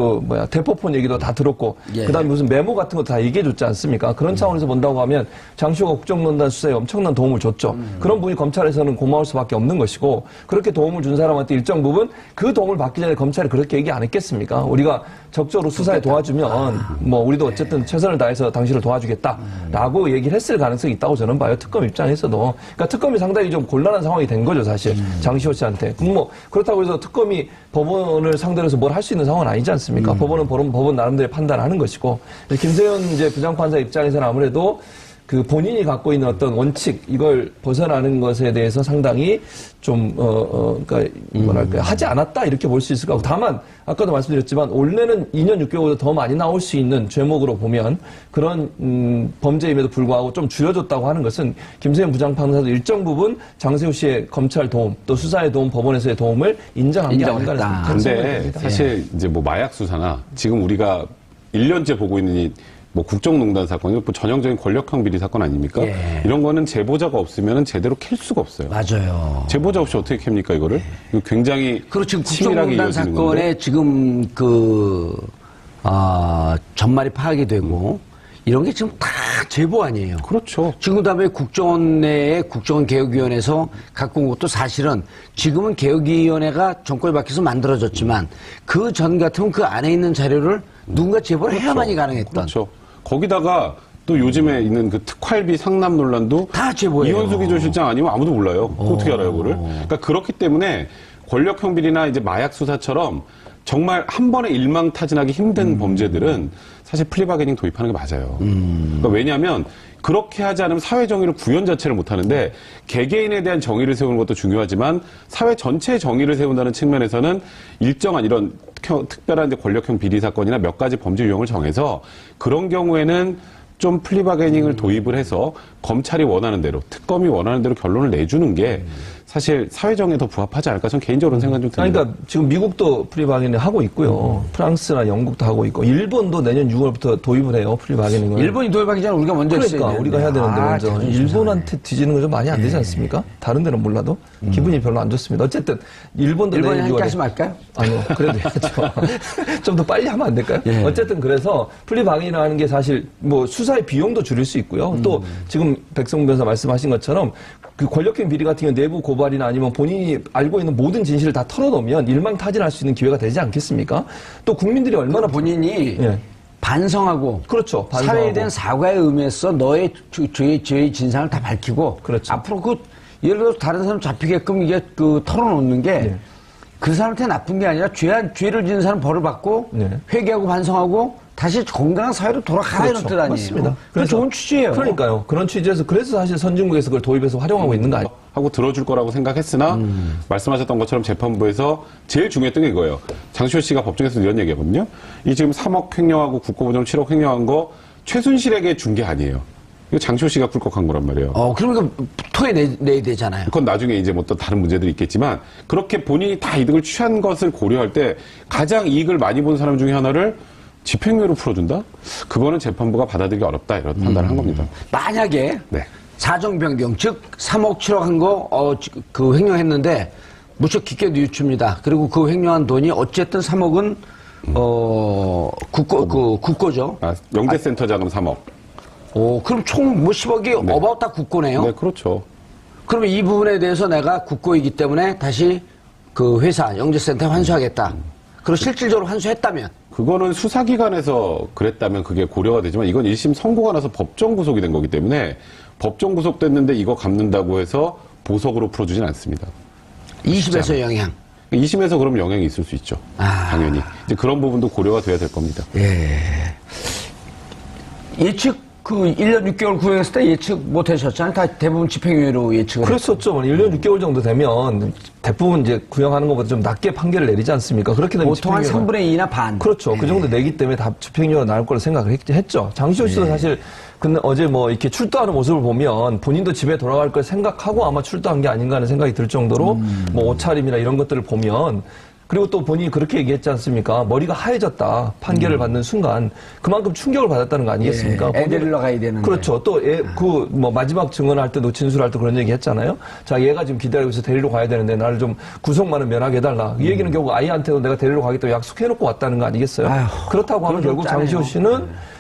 대포폰 얘기도 다 들었고,
예.
그다음에 무슨 메모 같은 것도 다 얘기해줬지 않습니까? 그런 차원에서 본다고 하면 장시호가 국정농단 수사에 엄청난 도움을 줬죠. 그런 분이 검찰에서는 고마울 수밖에 없는 것이고, 그렇게 도움을 준 사람한테 일정 부분 그 도움을 받기 전에 검찰이 그렇게 얘기 안 했겠습니까? 우리가 적극적으로 수사에 도와주면 우리도 어쨌든 최선을 다해서 당신을 도와주겠다라고 얘기를 했을 가능성이 있다고 저는 봐요. 특검 입장에서도. 그러니까 특검이 상당히 좀 곤란한 상황이 된 거죠, 사실. 장시호 씨한테. 그럼 그렇다고 해서 특검이 법원을 상대로 해서 뭘 할 수 있는 상황은 아니지 않습니까? 법원은 법원 나름대로 판단하는 것이고. 부장부장판사 입장에서는 아무래도 그 본인이 갖고 있는 어떤 원칙, 이걸 벗어나는 것에 대해서 상당히 좀, 그러니까 하지 않았다, 이렇게 볼 수 있을 것 같고. 다만, 아까도 말씀드렸지만, 올해는 2년 6개월보다 더 많이 나올 수 있는 죄목으로 보면, 그런, 범죄임에도 불구하고 좀 줄여줬다고 하는 것은, 김세현 부장판사도 일정 부분 장세호 씨의 검찰 도움, 또 수사의 도움, 법원에서의 도움을 인정한 게 아닌가 하는 생각이 듭니다.
사실 이제 마약 수사나 지금 우리가 1년째 보고 있는 이 국정농단 사건이 전형적인 권력형 비리 사건 아닙니까?
예.
이런 거는 제보자가 없으면 제대로 캘 수가 없어요.
맞아요.
제보자 없이 어떻게 캡니까, 이거를? 이거 굉장히
그리고 지금
치밀하게
국정농단
이어지는
사건에
건데.
지금 전말이 파악이 되고 이런 게 지금 다 제보 아니에요.
그렇죠.
지금 그다음에 국정원 내에 국정원개혁위원회에서 갖고 온 것도 사실은 지금은 개혁위원회가 정권이 바뀌어서 만들어졌지만 그 전 같으면 그 안에 있는 자료를 누군가 제보를 해야만이 가능했던.
그렇죠. 거기다가 또 요즘에 있는 그 특활비 상납 논란도
다 제보예요.
이현수 기조실장 아니면 아무도 몰라요. 그거 어떻게 알아요, 그거를? 그러니까 그렇기 때문에 권력형 비리나 이제 마약 수사처럼 정말 한 번에 일망타진하기 힘든 범죄들은 사실 플리바게닝 도입하는 게 맞아요. 그러니까 왜냐하면 그렇게 하지 않으면 사회 정의를 구현 자체를 못 하는데 개개인에 대한 정의를 세우는 것도 중요하지만 사회 전체의 정의를 세운다는 측면에서는 일정한 이런 특별한 이제 권력형 비리 사건이나 몇 가지 범죄 유형을 정해서 그런 경우에는 좀 플리바게닝을 도입을 해서 검찰이 원하는 대로, 특검이 원하는 대로 결론을 내주는 게 사실 사회정의에 더 부합하지 않을까 저는 개인적으로는 생각이 좀 듭니다.
그러니까 지금 미국도 프리바게닝 하고 있고요. 프랑스나 영국도 하고 있고 일본도 내년 6월부터 도입을 해요. 프리바게닝을.
일본이 도입하기 전에 우리가 먼저 했어야
그러니까 우리가 해야 되는데 먼저 일본한테 뒤지는 거 좀 많이 안 되지 않습니까? 다른 데는 몰라도 기분이 별로 안 좋습니다. 어쨌든 일본도
일본이
내년 6월에
한까지 말까요?
아니요. 그래도 해야죠. 좀 더 빨리 하면 안 될까요?
예.
어쨌든 그래서 플리바게닝이라는 게 사실 수사의 비용도 줄일 수 있고요. 또 지금 백성문 변호사 말씀하신 것처럼 그 권력형 비리 같은 경우 내부 고발이나 아니면 본인이 알고 있는 모든 진실을 다 털어놓으면 일망타진할 수 있는 기회가 되지 않겠습니까? 또 국민들이 얼마나
본인이
예.
반성하고
그렇죠.
사회에 대한 사과의 의미에서 너의 죄의 진상을 다 밝히고
그렇죠.
앞으로 예를 들어 다른 사람 잡히게끔 이게 털어놓는 게 그 사람한테 나쁜 게 아니라 죄를 지은 사람 벌을 받고 회개하고 반성하고 다시 건강한 사회로 돌아가라 이런 뜻 아니에요.
맞습니다.
그래서 좋은 취지예요.
그러니까요. 그런 취지에서 그래서 사실 선진국에서 그걸 도입해서 활용하고 있는 거 아니에요?
하고 들어줄 거라고 생각했으나 말씀하셨던 것처럼 재판부에서 제일 중요했던 게 이거예요. 장시호 씨가 법정에서 이런 얘기하거든요. 이 지금 3억 횡령하고 국고보증 7억 횡령한 거 최순실에게 준 게 아니에요. 이거 장시호 씨가 꿀꺽한 거란 말이에요.
그러니까 토해 내야 되잖아요.
그건 나중에 이제 또 다른 문제들이 있겠지만 그렇게 본인이 다 이득을 취한 것을 고려할 때 가장 이익을 많이 본 사람 중에 하나를 집행유예로 풀어준다? 그거는 재판부가 받아들이기 어렵다 이런 판단을 한 겁니다.
만약에
네.
사정 변경 즉 3억 7억 한 거 그 횡령했는데 무척 깊게 뉘우칩니다. 그리고 그 횡령한 돈이 어쨌든 3억은 국고죠.
영재센터 자금 3억.
그럼 총 10억이 어바웃 다 국고네요.
네, 그렇죠.
그러면 이 부분에 대해서 내가 국고이기 때문에 다시 그 회사 영재센터에 환수하겠다. 그리고 실질적으로 환수했다면
그거는 수사기관에서 그랬다면 그게 고려가 되지만 이건 1심 선고가 나서 법정 구속이 된 거기 때문에 법정 구속됐는데 이거 갚는다고 해서 보석으로 풀어주진 않습니다.
20에서 영향.
2심에서 그럼 영향이 있을 수 있죠. 당연히. 이제 그런 부분도 고려가 돼야 될 겁니다.
예측 1년 6개월 구형했을 때 예측 못 하셨잖아요. 다 대부분 집행유예로 예측을.
그랬었죠. 1년 6개월 정도 되면 대부분 이제 구형하는 것보다 좀 낮게 판결을 내리지 않습니까? 그렇게 되면
보통 한 3분의 2나 반.
그렇죠. 그 정도 내기 때문에 다 집행유예가 나올 거로 생각을 했죠. 장시호 씨도 사실 근데 어제 이렇게 출두하는 모습을 보면 본인도 집에 돌아갈 걸 생각하고 아마 출두한 게 아닌가 하는 생각이 들 정도로 옷차림이나 이런 것들을 보면 그리고 또 본인이 그렇게 얘기했지 않습니까? 머리가 하얘졌다. 판결을 받는 순간 그만큼 충격을 받았다는 거 아니겠습니까?
애 데리러 가야 되는데.
그렇죠. 또 마지막 증언할 때 진술할 때 그런 얘기 했잖아요. 자, 얘가 지금 기다리고 있어 데리러 가야 되는데 나를 좀 구속만은 면하게 해달라. 이 얘기는 결국 아이한테도 내가 데리러 가겠다고 약속해놓고 왔다는 거 아니겠어요?
아휴,
그렇다고 하면 결국 장시호 씨는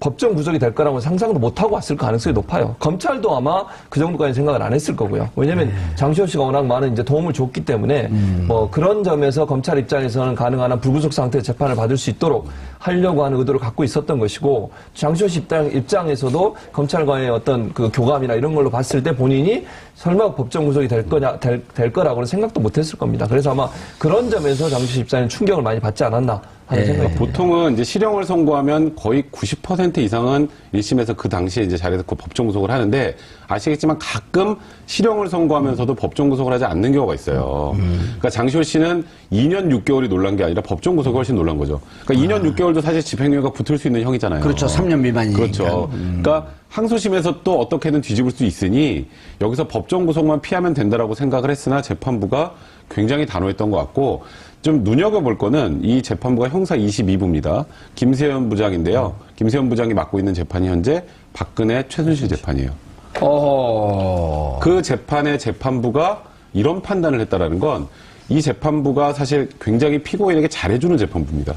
법정 구속이 될 거라고 상상도 못하고 왔을 가능성이 높아요. 검찰도 아마 그 정도까지 생각을 안 했을 거고요. 왜냐면 장시호 씨가 워낙 많은 이제 도움을 줬기 때문에 뭐 그런 점에서 검찰 입장에서는 가능한 한 불구속 상태의 재판을 받을 수 있도록 하려고 하는 의도를 갖고 있었던 것이고, 장시호 씨 입장에서도 검찰과의 어떤 그 교감이나 이런 걸로 봤을 때 본인이 설마 법정 구속이 될 거라고는 생각도 못 했을 겁니다. 그래서 아마 그런 점에서 장시호 씨 입장에는 충격을 많이 받지 않았나 하는 생각이 듭니다.
보통은 이제 실형을 선고하면 거의 90% 이상은 1심에서 그 당시에 이제 자리에서 그 법정 구속을 하는데, 아시겠지만 가끔 실형을 선고하면서도 법정 구속을 하지 않는 경우가 있어요. 그러니까 장시호 씨는 2년 6개월이 놀란 게 아니라 법정 구속이 훨씬 놀란 거죠. 그러니까 2년 6개월도 사실 집행유예가 붙을 수 있는 형이잖아요.
그렇죠. 3년 미만이니까.
그렇죠. 그러니까 항소심에서 또 어떻게든 뒤집을 수 있으니 여기서 법정 구속만 피하면 된다라고 생각을 했으나 재판부가 굉장히 단호했던 것 같고, 좀 눈여겨볼 거는 이 재판부가 형사 22부입니다. 김세현 부장인데요. 김세현 부장이 맡고 있는 재판이 현재 박근혜 최순실 재판이에요. 그 재판의 재판부가 이런 판단을 했다라는 건 이 재판부가 사실 굉장히 피고인에게 잘해주는 재판부입니다.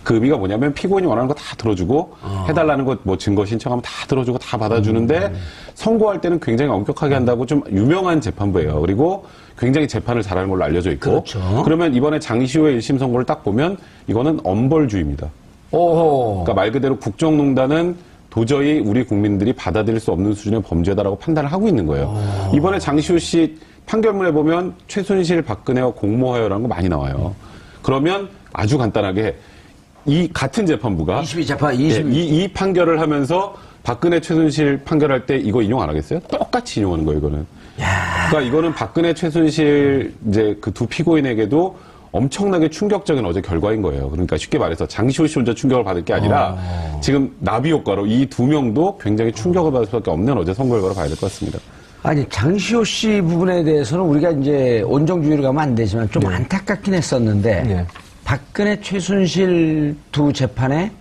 그 의미가 뭐냐면 피고인이 원하는 거 다 들어주고 해달라는 것 뭐 증거 신청하면 다 들어주고 다 받아주는데 선고할 때는 굉장히 엄격하게 한다고 좀 유명한 재판부예요. 그리고 굉장히 재판을 잘하는 걸로 알려져 있고.
그렇죠.
그러면 이번에 장시호의 1심 선고를 딱 보면 이거는 엄벌주의입니다. 그러니까 말 그대로 국정농단은 도저히 우리 국민들이 받아들일 수 없는 수준의 범죄다라고 판단을 하고 있는 거예요. 이번에 장시호 씨 판결문에 보면 최순실, 박근혜와 공모하여라는 거 많이 나와요. 그러면 아주 간단하게 이 같은 재판부가
22 재판,
이 판결을 하면서 박근혜 최순실 판결할 때 이거 인용 안 하겠어요? 똑같이 인용하는 거예요, 이거는. 그러니까 이거는 박근혜 최순실 이제 그 두 피고인에게도 엄청나게 충격적인 어제 결과인 거예요. 그러니까 쉽게 말해서 장시호 씨 혼자 충격을 받을 게 아니라 지금 나비 효과로 이 두 명도 굉장히 충격을 받을 수밖에 없는 어제 선거 결과로 봐야 될 것 같습니다.
아니, 장시호 씨 부분에 대해서는 우리가 이제 온정주의로 가면 안 되지만 좀 안타깝긴 했었는데, 박근혜 최순실 두 재판에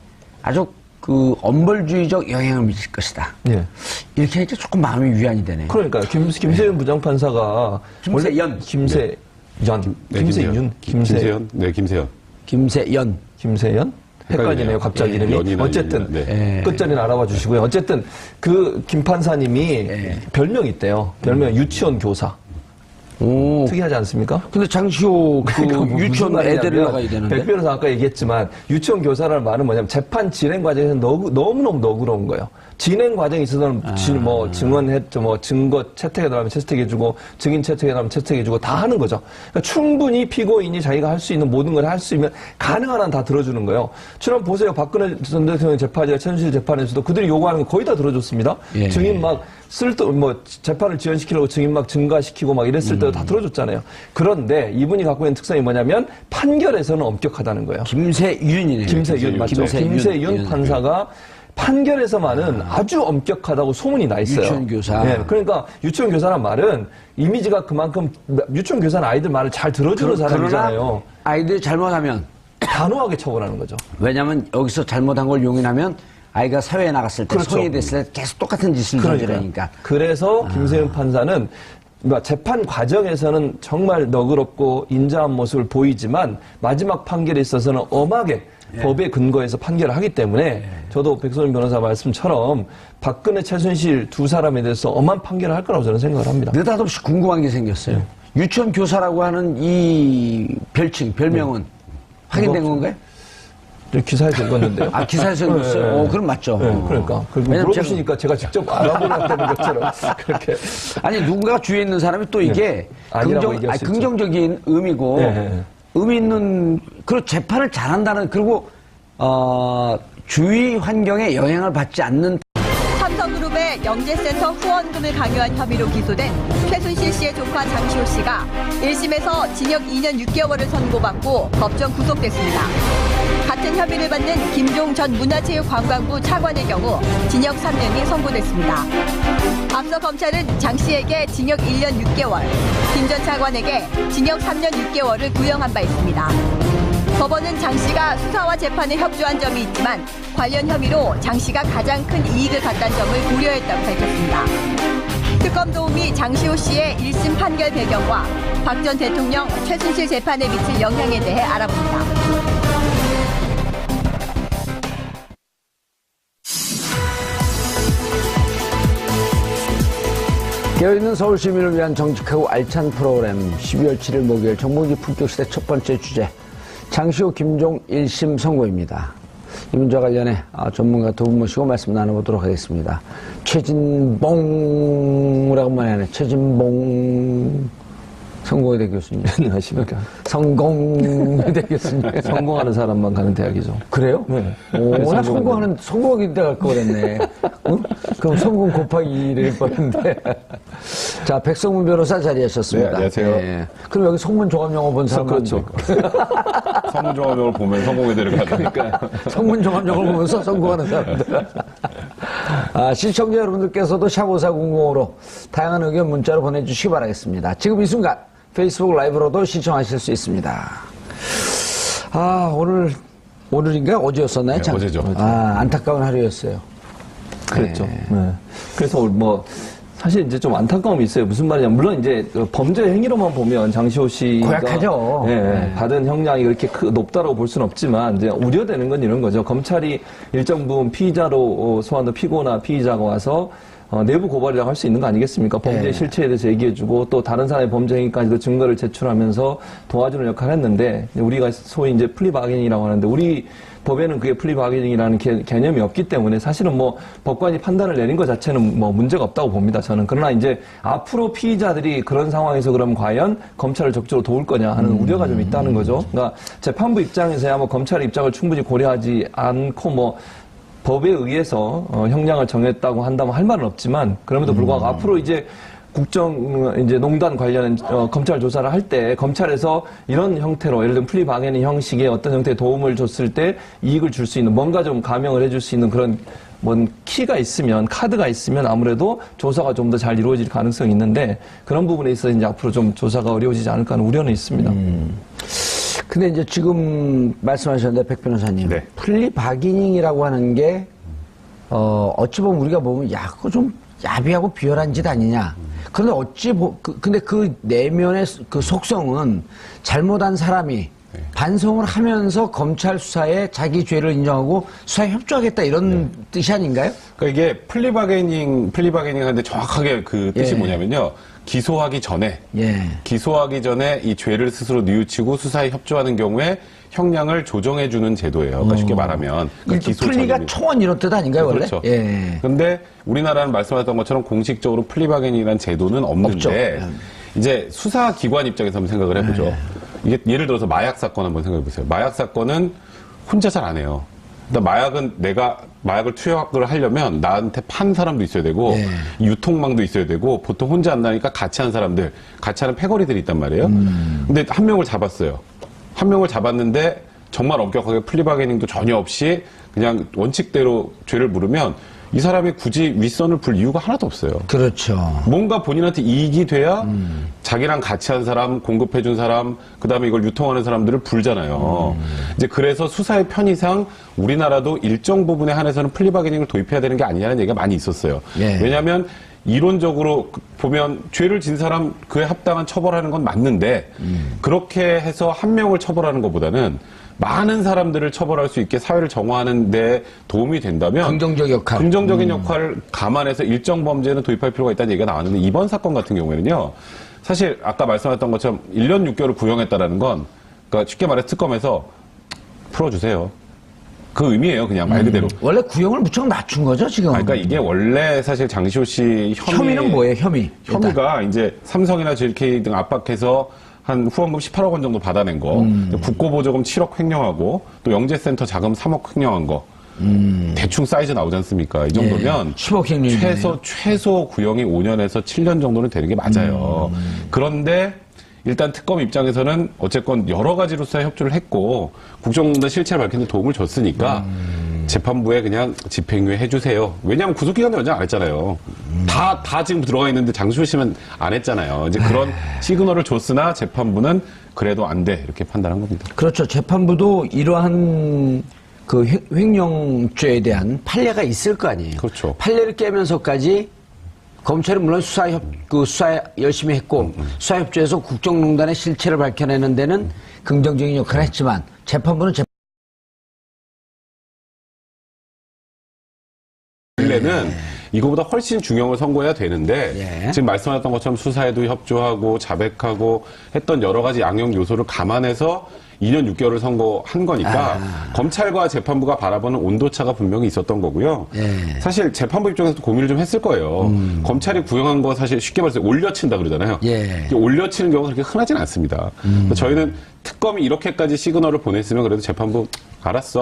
아주 그 엄벌주의적 영향을 미칠 것이다. 이렇게 하니까 조금 마음이 위안이 되네요.
그러니까 김세윤 부장판사가
김세연.
김세연? 헷갈리네요, 갑자기 이름이. 어쨌든, 끝자리는 알아봐 주시고요. 어쨌든, 그 김 판사님이 별명이 있대요. 별명 유치원 교사. 특이하지 않습니까?
근데 장시호 그 유치원 애들을 나가야 되는데.
백 변호사 아까 얘기했지만 유치원 교사라는 말은 뭐냐면 재판 진행 과정에서 너무너무 너그러운 거예요. 진행 과정에 있어서는 뭐 증언했죠, 뭐 증거 채택해달라면 채택해주고 증인 채택해달라면 채택해주고 다 하는 거죠. 그러니까 충분히 피고인이 자기가 할 수 있는 모든 걸 할 수 있으면 가능한 한 다 들어주는 거예요. 지금 보세요. 박근혜 전 대통령 재판이나 최순실 재판에서도 그들이 요구하는 거 거의 다 들어줬습니다. 증인 막 재판을 지연시키려고 증인 막 증가시키고 막 이랬을 때도 다 들어줬잖아요. 그런데 이분이 갖고 있는 특성이 뭐냐면 판결에서는 엄격하다는 거예요.
김세윤이네요.
김세윤 맞죠? 김세윤 판사가 판결에서만은 아주 엄격하다고 소문이 나 있어요.
유치원 교사.
네, 그러니까 유치원 교사란 말은 이미지가 그만큼 유치원 교사는 아이들 말을 잘 들어주는 사람이잖아요.
아이들이 잘못하면
단호하게 처벌하는 거죠.
왜냐하면 여기서 잘못한 걸 용인하면 아이가 사회에 나갔을 때, 성인이 됐을 때 계속 똑같은 짓을 저지르니까.
그래서 김세윤 판사는 재판 과정에서는 정말 너그럽고 인자한 모습을 보이지만 마지막 판결에 있어서는 엄하게 법에 근거해서 판결을 하기 때문에 저도 백선임 변호사 말씀처럼 박근혜, 최순실 두 사람에 대해서 엄한 판결을 할 거라고 저는 생각을 합니다.
느닷없이 궁금한 게 생겼어요. 유치원 교사라고 하는 이 별명은 확인된 건가요?
기사에서 읽었는데요.
아, 기사에서 읽었어요? 그럼 맞죠.
그러니까. 물어보시니까 제가 직접 알아보겠다는 것처럼 그렇게.
아니, 누군가 주위에 있는 사람이 또 이게 긍정적인 의미고, 의미 있는, 그리고 재판을 잘한다는, 그리고, 주위 환경에 영향을 받지 않는.
삼성그룹의 영재센터 후원금을 강요한 혐의로 기소된 최순실 씨의 조카 장시호 씨가 1심에서 징역 2년 6개월을 선고받고 법정 구속됐습니다. 같은 혐의를 받는 김종 전 문화체육관광부 차관의 경우 징역 3년이 선고됐습니다. 앞서 검찰은 장 씨에게 징역 1년 6개월, 김 전 차관에게 징역 3년 6개월을 구형한 바 있습니다. 법원은 장 씨가 수사와 재판에 협조한 점이 있지만 관련 혐의로 장 씨가 가장 큰 이익을 갖다는 점을 고려했다고 밝혔습니다. 특검 도움이 장시호 씨의 1심 판결 배경과 박 전 대통령 최순실 재판에 미칠 영향에 대해 알아봅니다.
깨어있는 서울 시민을 위한 정직하고 알찬 프로그램 12월 7일 목요일 정봉기 품격시대 첫 번째 주제 장시호 김종 1심 선고입니다. 이 문제와 관련해 전문가 두 분 모시고 말씀 나눠보도록 하겠습니다. 최진봉이라고 말하네. 최진봉 성공회대 교수님.
안녕하십니까.
성공회대 교수님.
성공하는 사람만 가는 대학이죠.
그래요?
네.
오, 나 성공하기 때 갈 거 그랬네. 응? 그럼 성공 곱하기 2를 뻔했는데. 자, 백성문 변호사 자리하셨습니다.
네, 안녕하세요.
예. 그럼 여기 성문 종합영어 본 사람
그렇죠.
성문종합영어를 보면 성공회대를 가니까요.
성문 종합영어를 보면서 성공하는 사람들. 시청자 여러분들께서도 샵5400으로 다양한 의견 문자로 보내주시기 바라겠습니다. 지금 이 순간 페이스북 라이브로도 시청하실 수 있습니다. 오늘인가 어제였었나요?
네, 어제죠.
안타까운 하루였어요.
그랬죠. 네. 그래서 사실 이제 좀 안타까움이 있어요. 무슨 말이냐면, 물론 이제 범죄 행위로만 보면 장시호 씨가
고약하죠.
받은 형량이 그렇게 높다고 볼 수는 없지만, 이제 우려되는 건 이런 거죠. 검찰이 일정 부분 피의자로 소환된 피고나 피의자가 와서 내부 고발이라고 할 수 있는 거 아니겠습니까? 범죄 실체에 대해서 얘기해주고 또 다른 사람의 범죄 행위까지도 증거를 제출하면서 도와주는 역할을 했는데, 우리가 소위 이제 플리바게닝이라고 하는데, 우리 법에는 그게 플리바게닝이라는 개념이 없기 때문에 사실은 법관이 판단을 내린 것 자체는 문제가 없다고 봅니다, 저는. 그러나 이제 앞으로 피의자들이 그런 상황에서 그럼 과연 검찰을 적극적으로 도울 거냐 하는 우려가 좀 있다는 거죠. 그러니까 재판부 입장에서야 검찰의 입장을 충분히 고려하지 않고 법에 의해서 형량을 정했다고 한다면 할 말은 없지만, 그럼에도 불구하고 앞으로 이제 농단 관련 검찰 조사를 할 때 검찰에서 이런 형태로 예를 들면 플리바게닝 형식의 어떤 형태의 도움을 줬을 때 이익을 줄 수 있는 뭔가 좀 감형을 해줄 수 있는 그런 키가 있으면, 카드가 있으면 아무래도 조사가 좀 더 잘 이루어질 가능성이 있는데, 그런 부분에 있어서 이제 앞으로 좀 조사가 어려워지지 않을까 하는 우려는 있습니다.
근데 이제 지금 말씀하셨는데 백 변호사님,
네.
플리바게닝이라고 하는 게 어찌 보면 우리가 보면 그거 좀 야비하고 비열한 짓 아니냐. 그런데 근데 그 내면의 그 속성은 잘못한 사람이 반성을 하면서 검찰 수사에 자기 죄를 인정하고 수사에 협조하겠다 이런 뜻이 아닌가요?
그러니까 이게 플리바게닝 하는데 정확하게 그 뜻이 뭐냐면요. 기소하기 전에 이 죄를 스스로 뉘우치고 수사에 협조하는 경우에 형량을 조정해주는 제도예요. 그러니까 쉽게 말하면.
그러니까 플리가 초원 이런 뜻 아닌가요, 원래?
그렇죠. 근데 우리나라는 말씀하셨던 것처럼 공식적으로 플리바게닝이라는 제도는 없는데, 이제 수사기관 입장에서 한번 생각을 해보죠. 이게 예를 들어서 마약 사건 한번 생각해 보세요. 마약 사건은 혼자 잘 안 해요. 마약은 내가 마약을 투약을 하려면 나한테 판 사람도 있어야 되고 유통망도 있어야 되고 보통 혼자 안 나니까 같이 한 사람들, 같이 하는 패거리들이 있단 말이에요. 근데 한 명을 잡았어요. 한 명을 잡았는데 정말 엄격하게 플리바게닝도 전혀 없이 그냥 원칙대로 죄를 물으면 이 사람이 굳이 윗선을 불 이유가 하나도 없어요.
그렇죠.
뭔가 본인한테 이익이 돼야 자기랑 같이 한 사람, 공급해준 사람, 그 다음에 이걸 유통하는 사람들을 불잖아요. 이제 그래서 수사의 편의상 우리나라도 일정 부분에 한해서는 플리바게닝을 도입해야 되는 게 아니냐는 얘기가 많이 있었어요. 왜냐하면 이론적으로 보면 죄를 진 사람 그에 합당한 처벌하는 건 맞는데 그렇게 해서 한 명을 처벌하는 것보다는 많은 사람들을 처벌할 수 있게 사회를 정화하는 데 도움이 된다면 긍정적인 역할을 감안해서 일정 범죄는 도입할 필요가 있다는 얘기가 나왔는데, 이번 사건 같은 경우에는요, 사실 아까 말씀하셨던 것처럼 1년 6개월을 구형했다라는 건, 그러니까 쉽게 말해서 특검에서 풀어주세요. 그 의미예요, 그냥 말 그대로.
원래 구형을 무척 낮춘 거죠, 지금?
그러니까 이게 원래 사실 장시호 씨
혐의는 뭐예요,
혐의가 이제 삼성이나 JK 등 압박해서 한 후원금 18억 원 정도 받아낸 거, 국고보조금 7억 횡령하고 또 영재센터 자금 3억 횡령한 거, 대충 사이즈 나오지 않습니까? 이 정도면
10억 횡령
최소 구형이 5년에서 7년 정도는 되는 게 맞아요. 그런데 일단 특검 입장에서는 어쨌건 여러 가지로 수사 협조를 했고 국정농단 실체를 밝히는 데 도움을 줬으니까 재판부에 그냥 집행유예 해주세요. 왜냐하면 구속기간도 연장 안 했잖아요. 다 지금 들어가 있는데 장시호 씨만 안 했잖아요. 이제 그런 시그널을 줬으나 재판부는 그래도 안 돼 이렇게 판단한 겁니다.
그렇죠. 재판부도 이러한 그 횡령죄에 대한 판례가 있을 거 아니에요.
그렇죠.
판례를 깨면서까지 검찰은 물론 수사 열심히 했고 수사협조에서 국정농단의 실체를 밝혀내는 데는 긍정적인 역할을 했지만 재판부는
원래는 이거보다 훨씬 중형을 선고해야 되는데 지금 말씀하셨던 것처럼 수사에도 협조하고 자백하고 했던 여러 가지 양형 요소를 감안해서 2년 6개월을 선고한 거니까 검찰과 재판부가 바라보는 온도차가 분명히 있었던 거고요. 사실 재판부 입장에서도 고민을 좀 했을 거예요. 검찰이 구형한 거 사실 쉽게 말해서 올려친다 그러잖아요. 올려치는 경우가 그렇게 흔하진 않습니다. 저희는 특검이 이렇게까지 시그널을 보냈으면 그래도 재판부 알았어.